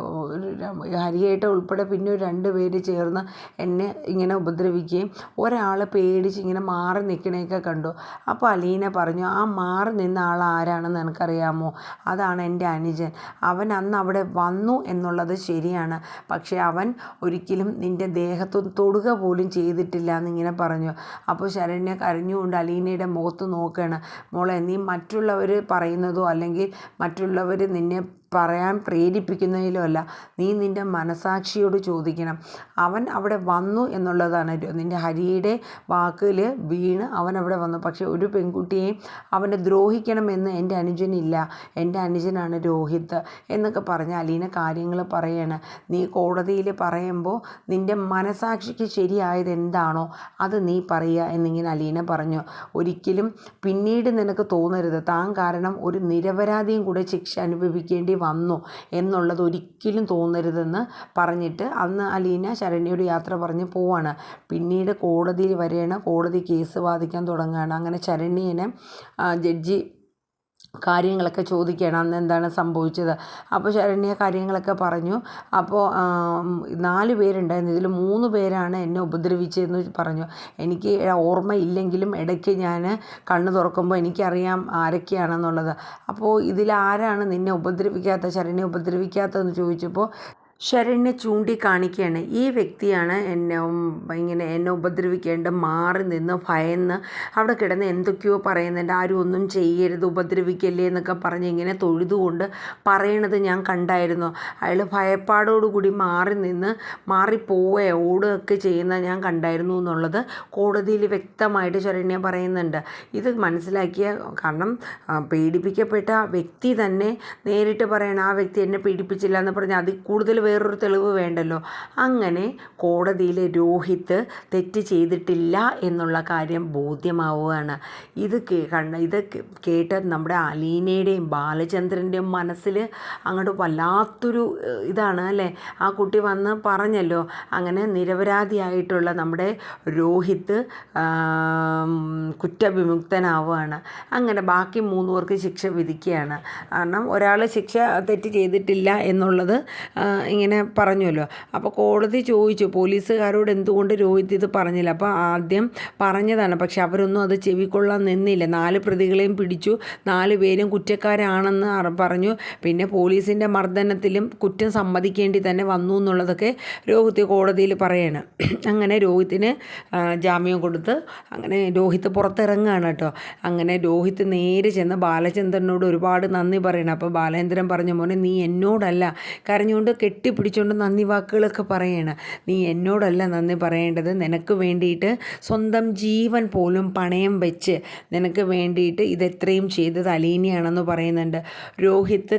ഹരിയേട്ടൻ ഉൾപ്പെടെ പിന്നെ ഒരു 2 പേര് ചേർന്ന് എന്നെ ഇങ്ങനെ ഉപദ്രവിക്കുകയും ഒരാൾ പേടിച്ച് ഇങ്ങനെ മാറി നിൽക്കണേയൊക്കെ കണ്ടു. അപ്പോൾ അലീന പറഞ്ഞു, ആ മാറി നിന്ന ആൾ ആരാണെന്ന് എനിക്കറിയാമോ? അതാണ് എൻ്റെ അനുജൻ. അവൻ അന്ന് അവിടെ വന്നു എന്നുള്ളത് ശരിയാണ്, പക്ഷേ അവൻ ഒരിക്കലും നിൻ്റെ ദേഹത്ത് തൊടുക പോലും ചെയ്തിട്ടില്ല എന്നിങ്ങനെ പറഞ്ഞു. അപ്പോൾ ശരണ്യ കരഞ്ഞുകൊണ്ട് അലീനയുടെ മുഖത്ത് നോക്കുകയാണ്. മോളെ, നീ മറ്റുള്ളവർ പറയുന്നതോ അല്ലെങ്കിൽ മറ്റുള്ളവർ നിന്നെ പറയാൻ പ്രേരിപ്പിക്കുന്നതിലോ അല്ല, നീ നിൻ്റെ മനസാക്ഷിയോട് ചോദിക്കണം. അവൻ അവിടെ വന്നു എന്നുള്ളതാണ് നിൻ്റെ ഹരിയുടെ വാക്കിൽ വീണ് അവൻ അവിടെ വന്നു. പക്ഷേ ഒരു പെൺകുട്ടിയെയും അവനെ ദ്രോഹിക്കണമെന്ന് എൻ്റെ അനുജനില്ല, എൻ്റെ അനുജനാണ് രോഹിത്ത് എന്നൊക്കെ പറഞ്ഞ് അലീന കാര്യങ്ങൾ പറയാണ്. നീ കോടതിയിൽ പറയുമ്പോൾ നിൻ്റെ മനസാക്ഷിക്ക് ശരിയായത് എന്താണോ അത് നീ പറയുക എന്നിങ്ങനെ അലീന പറഞ്ഞു. ഒരിക്കലും പിന്നീട് നിനക്ക് തോന്നരുത് താൻ കാരണം ഒരു നിരപരാധിയും കൂടെ ശിക്ഷ അനുഭവിക്കേണ്ടി വന്നു എന്നുള്ളത് ഒരിക്കലും തോന്നരുതെന്ന് പറഞ്ഞിട്ട് അന്ന് അലീന ശരണ്യയോട് യാത്ര പറഞ്ഞ് പോവാണ്. പിന്നീട് കോടതിയിൽ വരെയാണ്, കോടതി കേസ് വാദിക്കാൻ തുടങ്ങുകയാണ്. അങ്ങനെ ശരണ്യനെ ജഡ്ജി കാര്യങ്ങളൊക്കെ ചോദിക്കുകയാണ്, അന്ന് എന്താണ് സംഭവിച്ചത്. അപ്പോൾ ശരണ്യ കാര്യങ്ങളൊക്കെ പറഞ്ഞു. അപ്പോൾ 4 പേരുണ്ടായിരുന്നു, ഇതിൽ 3 പേരാണ് എന്നെ ഉപദ്രവിച്ചതെന്ന് പറഞ്ഞു. എനിക്ക് ഓർമ്മയില്ലെങ്കിലും ഇടയ്ക്ക് ഞാൻ കണ്ണ് തുറക്കുമ്പോൾ എനിക്കറിയാം ആരൊക്കെയാണെന്നുള്ളത്. അപ്പോൾ ഇതിലാരാണ് നിന്നെ ശരണ്യ ഉപദ്രവിക്കാത്തതെന്ന് ചോദിച്ചപ്പോൾ ശരണ്യ ചൂണ്ടിക്കാണിക്കുകയാണ്, ഈ വ്യക്തിയാണ് എന്നെ ഉപദ്രവിക്കേണ്ട, മാറി നിന്ന് ഭയന്ന് അവിടെ കിടന്ന് എന്തൊക്കെയോ പറയുന്നുണ്ട്, ആരും ഒന്നും ചെയ്യരുത്, ഉപദ്രവിക്കല്ലേ എന്നൊക്കെ പറഞ്ഞ് ഇങ്ങനെ തൊഴുതുകൊണ്ട് പറയണത് ഞാൻ കണ്ടായിരുന്നു. അയാൾ ഭയപ്പാടോടുകൂടി ഓടുകയൊക്കെ ചെയ്യുന്ന ഞാൻ കണ്ടായിരുന്നു എന്നുള്ളത് കോടതിയിൽ വ്യക്തമായിട്ട് ശരണ്യ പറയുന്നുണ്ട്. ഇത് മനസ്സിലാക്കിയ, കാരണം പേടിപ്പിക്കപ്പെട്ട വ്യക്തി തന്നെ നേരിട്ട് പറയണം, ആ വ്യക്തി എന്നെ പീഡിപ്പിച്ചില്ല എന്ന് പറഞ്ഞ് അതിൽ കൂടുതൽ വേറൊരു തെളിവ് വേണ്ടല്ലോ. അങ്ങനെ കോടതിയിൽ രോഹിത് തെറ്റ് ചെയ്തിട്ടില്ല എന്നുള്ള കാര്യം ബോധ്യമാവുകയാണ്. ഇത് കേട്ട് നമ്മുടെ അലീനയുടെയും ബാലചന്ദ്രൻ്റെയും മനസ്സിൽ അങ്ങോട്ട് വല്ലാത്തൊരു ഇതാണ് അല്ലേ. ആ കുട്ടി വന്ന് പറഞ്ഞല്ലോ, അങ്ങനെ നിരപരാധിയായിട്ടുള്ള നമ്മുടെ രോഹിത് കുറ്റവിമുക്തനാവുകയാണ്. അങ്ങനെ ബാക്കി 3 പേർക്ക് ശിക്ഷ വിധിക്കുകയാണ്. കാരണം ഒരാൾ ശിക്ഷ തെറ്റ് ചെയ്തിട്ടില്ല എന്നുള്ളത് ഇങ്ങനെ പറഞ്ഞല്ലോ. അപ്പോൾ കോടതി ചോദിച്ചു പോലീസുകാരോട് എന്തുകൊണ്ട് രോഹിത് ഇത് പറഞ്ഞില്ല. അപ്പോൾ ആദ്യം പറഞ്ഞതാണ്, പക്ഷെ അവരൊന്നും അത് ചെവിക്കൊള്ളാൻ നിന്നില്ല. 4 പ്രതികളെയും പിടിച്ചു, 4 പേരും കുറ്റക്കാരാണെന്ന് പറഞ്ഞു. പിന്നെ പോലീസിൻ്റെ മർദ്ദനത്തിലും കുറ്റം സമ്മതിക്കേണ്ടി തന്നെ വന്നു എന്നുള്ളതൊക്കെ രോഹിത് കോടതിയിൽ പറയാണ്. അങ്ങനെ രോഹിത്തിന് ജാമ്യം കൊടുത്ത് അങ്ങനെ രോഹിത് പുറത്തിറങ്ങുകയാണ് കേട്ടോ. അങ്ങനെ രോഹിത് നേരെ ചെന്ന് ബാലചന്ദ്രനോട് ഒരുപാട് നന്ദി പറയണം. അപ്പോൾ ബാലചന്ദ്രൻ പറഞ്ഞു, മോനെ നീ എന്നോടല്ല, കരഞ്ഞുകൊണ്ട് കെട്ടിപ്പിടിച്ചുകൊണ്ട് നന്ദി വാക്കുകളൊക്കെ പറയണം. നീ എന്നോടല്ല നന്ദി പറയേണ്ടത്, നിനക്ക് വേണ്ടിയിട്ട് സ്വന്തം ജീവൻ പോലും പണയം വെച്ച് നിനക്ക് വേണ്ടിയിട്ട് ഇതെത്രയും ചെയ്തത് അലീനയാണെന്ന് പറയുന്നുണ്ട്. രോഹിത്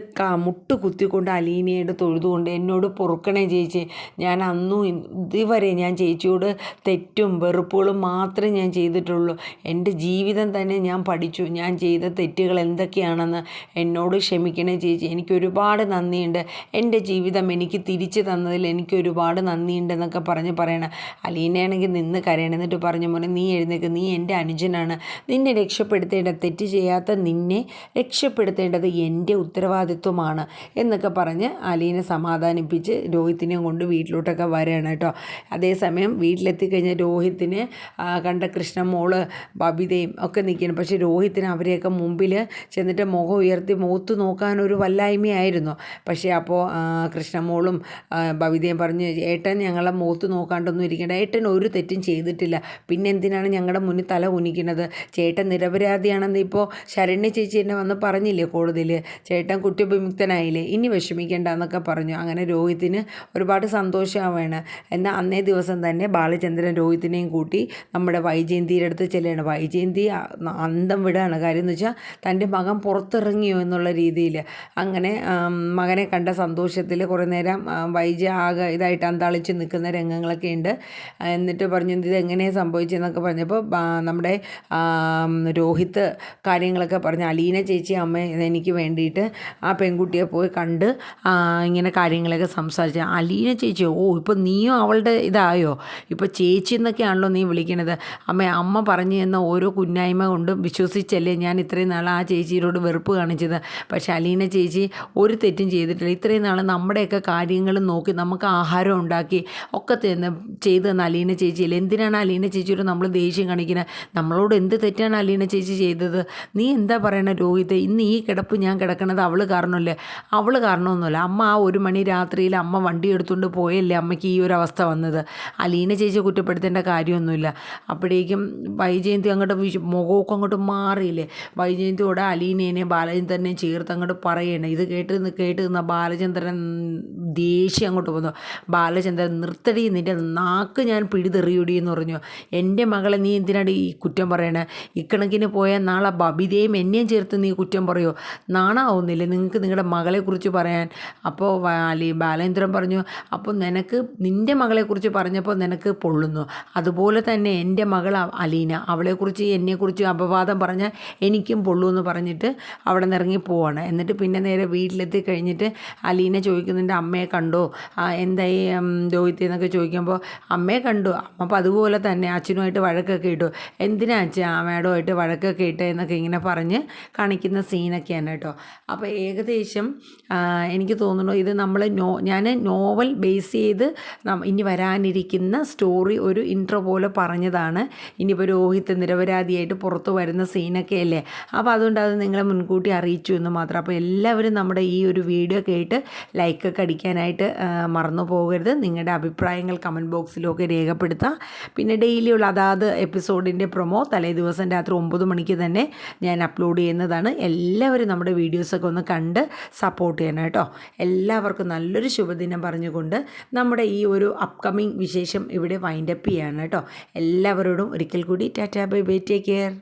മുട്ടുകുത്തിക്കൊണ്ട് അലീനയോട് തൊഴുതുകൊണ്ട്, എന്നോട് പൊറുക്കണേ ചേച്ചി, ഞാൻ അന്നും ഇതുവരെ ഞാൻ ചേച്ചിയോട് തെറ്റും വെറുപ്പുകളും മാത്രമേ ഞാൻ ചെയ്തിട്ടുള്ളൂ. എൻ്റെ ജീവിതം തന്നെ ഞാൻ പഠിച്ചു, ഞാൻ ചെയ്ത തെറ്റുകൾ എന്തൊക്കെയാണെന്ന്. എന്നോട് ക്ഷമിക്കണേ ചേച്ചി, എനിക്ക് ഒരുപാട് നന്ദിയുണ്ട്. എൻ്റെ ജീവിതം എനിക്ക് തിരിച്ചു തന്നതിൽ എനിക്ക് ഒരുപാട് നന്ദിയുണ്ടെന്നൊക്കെ പറയണം. അലീനയാണെങ്കിൽ നിന്ന് കരയണം. എന്നിട്ട് പറഞ്ഞു, മോനെ നീ എഴുന്നേക്ക്, നീ എൻ്റെ അനുജനാണ്, നിന്നെ രക്ഷപ്പെടുത്തേണ്ടത്, തെറ്റ് ചെയ്യാത്ത നിന്നെ രക്ഷപ്പെടുത്തേണ്ടത് എൻ്റെ ഉത്തരവാദിത്വമാണ് എന്നൊക്കെ പറഞ്ഞ് അലീനെ സമാധാനിപ്പിച്ച് രോഹിത്തിനെയും കൊണ്ട് വീട്ടിലോട്ടൊക്കെ വരികയാണ് കേട്ടോ. അതേസമയം വീട്ടിലെത്തിക്കഴിഞ്ഞാൽ രോഹിത്തിനെ കണ്ട കൃഷ്ണമോള് ബബിതയും ഒക്കെ നിൽക്കണം. പക്ഷേ രോഹിത്തിന് അവരെയൊക്കെ മുമ്പിൽ ചെന്നിട്ട് മുഖം ഉയർത്തി മുഖത്ത് നോക്കാനൊരു വല്ലായ്മയായിരുന്നു. പക്ഷേ അപ്പോൾ കൃഷ്ണമോളും ബബിതയും പറഞ്ഞു, ഏട്ടൻ ഞങ്ങളെ മുഖത്ത് നോക്കാണ്ടൊന്നും ഇരിക്കേണ്ട, ഏട്ടൻ ഒരു തെറ്റും ചെയ്തിട്ടില്ല, പിന്നെ എന്തിനാണ് ഞങ്ങളുടെ മുന്നിൽ തല കുനിക്കുന്നത്, ചേട്ടൻ നിരപരാധിയാണെന്ന് ഇപ്പോൾ ശരണ്യ ചേച്ചി എന്നെ വന്ന് പറഞ്ഞില്ലേ കോടതിയിൽ, ചേട്ടൻ കുറ്റവിമുക്തനായില്ലേ, ഇനി വിഷമിക്കേണ്ട എന്നൊക്കെ പറഞ്ഞു. അങ്ങനെ രോഹിത്തിന് ഒരുപാട് സന്തോഷമാവുകയാണ്. എന്നാൽ അന്നേ ദിവസം തന്നെ ബാലചന്ദ്രൻ രോഹിത്തിനെയും കൂട്ടി നമ്മുടെ വൈജയന്തിയുടെ അടുത്ത് ചെല്ലുകയാണ്. വൈജയന്തി അന്തം വിടുകയാണ്. കാര്യം എന്ന് വെച്ചാൽ തൻ്റെ മകൻ പുറത്തിറങ്ങിയോ എന്നുള്ള രീതിയിൽ. അങ്ങനെ മകനെ കണ്ട സന്തോഷത്തിൽ കുറേ നേരം ആകെ ഇതായിട്ട് അന്താളിച്ച് നിൽക്കുന്ന രംഗങ്ങളൊക്കെ ഉണ്ട്. എന്നിട്ട് പറഞ്ഞു, ഇത് എങ്ങനെയാണ് സംഭവിച്ചതെന്നൊക്കെ പറഞ്ഞപ്പോൾ നമ്മുടെ രോഹിത് കാര്യങ്ങളൊക്കെ പറഞ്ഞു, അലീന ചേച്ചി അമ്മ എനിക്ക് വേണ്ടിയിട്ട് ആ പെൺകുട്ടിയെ പോയി കണ്ട് ഇങ്ങനെ കാര്യങ്ങളൊക്കെ സംസാരിച്ചു. അലീന ചേച്ചി, ഓ ഇപ്പോൾ നീയും അവളുടെ ഇതായോ, ഇപ്പോൾ ചേച്ചി എന്നൊക്കെയാണല്ലോ നീ വിളിക്കണത്, അമ്മ പറഞ്ഞു തന്ന ഓരോ കുന്നായ്മ കൊണ്ടും വിശ്വസിച്ചല്ലേ ഞാൻ ഇത്രയും നാൾ ആ ചേച്ചിയോട് വെറുപ്പ് കാണിച്ചത്. പക്ഷേ അലീന ചേച്ചി ഒരു തെറ്റും ചെയ്തിട്ടില്ല. ഇത്രയും നാൾ നമ്മുടെയൊക്കെ കാര്യങ്ങൾ നോക്കി നമുക്ക് ആഹാരം ഉണ്ടാക്കി ഒക്കെ ചെയ്തു തന്ന അലീന ചേച്ചിയില്ല. എന്തിനാണ് അലീന ചേച്ചിയോട് നമ്മൾ ദേഷ്യം കാണിക്കുന്നത്? നമ്മളോട് എന്ത് തെറ്റാണ് അലീന ചേച്ചി ചെയ്തത്? നീ എന്താ പറയണ രോഹിത്? ഇന്ന് ഈ കിടപ്പ് ഞാൻ കിടക്കണത് അവൾ കാരണമല്ലേ? അവൾ കാരണമൊന്നുമല്ല. അമ്മ ആ 1 മണി രാത്രിയിൽ അമ്മ വണ്ടി എടുത്തുകൊണ്ട് പോയല്ലേ അമ്മയ്ക്ക് ഈ ഒരു അവസ്ഥ വന്നത്. അലീന ചേച്ചി കുറ്റപ്പെടുത്തേണ്ട കാര്യമൊന്നുമില്ല. അപ്പോഴേക്കും വൈജയന്തി അങ്ങോട്ട് മുഖമൊക്കെ അങ്ങോട്ട് മാറിയില്ലേ. വൈജയന്തിയോടെ അലീനേനെ ബാലചന്ദ്രനെ ചേർത്ത് അങ്ങോട്ട് പറയണേ. ഇത് കേട്ട് നിന്ന ബാലചന്ദ്രൻ ദേഷ്യം അങ്ങോട്ട് വന്നു. ബാലചന്ദ്രൻ, നിർത്തടി, നിൻ്റെ നാക്ക് ഞാൻ പിടിതെറിയൂടി എന്ന് പറഞ്ഞു. എൻ്റെ മകളെ നീ എന്തിനാണ് ഈ കുറ്റം പറയണേ? ഇക്കണക്കിന് പോയാൽ നാളെ ബബിതയും എന്നെയും ചേർത്ത് നീ കുറ്റം പറയുമോ? നാണാവുന്നില്ലേ നിങ്ങൾക്ക് നിങ്ങളുടെ മകളെക്കുറിച്ച് പറയാൻ? അപ്പോൾ ബാലേന്ദ്രൻ പറഞ്ഞു, അപ്പോൾ നിൻ്റെ മകളെക്കുറിച്ച് പറഞ്ഞപ്പോൾ നിനക്ക് പൊള്ളുന്നു, അതുപോലെ തന്നെ എൻ്റെ മകൾ അലീന, അവളെക്കുറിച്ച് എന്നെക്കുറിച്ച് അപവാദം പറഞ്ഞാൽ എനിക്കും പൊള്ളുമെന്ന് പറഞ്ഞിട്ട് അവിടെ നിന്ന് ഇറങ്ങി പോവാണ്. എന്നിട്ട് പിന്നെ നേരെ വീട്ടിലെത്തി കഴിഞ്ഞിട്ട് അലീന ചോദിക്കുന്നുണ്ട്, അമ്മയെ കണ്ടോ, എന്തായി രോഹിത് എന്നൊക്കെ ചോദിക്കുമ്പോൾ അമ്മയെ കണ്ടു, അമ്മ അപ്പോൾ അതുപോലെ തന്നെ അച്ഛനുമായിട്ട് വഴക്കൊക്കെ ഇട്ടു, എന്തിനാ അച്ഛൻ മേഡമായിട്ട് വഴക്കൊക്കെ ഇട്ട് എന്നൊക്കെ ഇങ്ങനെ പറഞ്ഞ് കാണിക്കുന്ന സീനൊക്കെയാണ് കേട്ടോ. അപ്പോൾ ഏകദേശം എനിക്ക് തോന്നുന്നു ഇത് ഞാൻ നോവൽ ബേസ് ചെയ്ത് ഇനി വരാനിരിക്കുന്ന സ്റ്റോറി ഒരു ഇൻട്രോ പോലെ പറഞ്ഞതാണ്. ഇനിയിപ്പോൾ രോഹിത് നിരപരാധിയായിട്ട് പുറത്തു വരുന്ന സീനൊക്കെ അല്ലേ, അപ്പോൾ അതുകൊണ്ട് അത് നിങ്ങളെ മുൻകൂട്ടി അറിയിച്ചു എന്ന് മാത്രം. അപ്പോൾ എല്ലാവരും നമ്മുടെ ഈ ഒരു വീഡിയോ കേട്ട് ലൈക്കൊക്കെ അടിക്കാനായിട്ട് മറന്നു പോകരുത്. നിങ്ങളുടെ അഭിപ്രായങ്ങൾ കമൻറ്റ് ബോക്സിലൊക്കെ രേഖപ്പെടുത്താം. പിന്നെ ഡെയിലിയുള്ള അതാത് എപ്പിസോഡിൻ്റെ പ്രൊമോ തലേ ദിവസം രാത്രി 9 മണിക്ക് തന്നെ ഞാൻ അപ്ലോഡ് ചെയ്യുന്നതാണ്. എല്ലാവരും നമ്മുടെ വീഡിയോസൊക്കെ ഒന്ന് കണ്ട് സപ്പോർട്ട് ചെയ്യണം കേട്ടോ. എല്ലാവർക്കും നല്ലൊരു ശുഭദിനം പറഞ്ഞുകൊണ്ട് നമ്മുടെ ഈ ഒരു അപ്കമിങ് വിശേഷം ഇവിടെ വൈൻഡപ്പ് ചെയ്യാണ് കേട്ടോ. എല്ലാവരോടും ഒരിക്കൽ കൂടി tata bye bye, take care.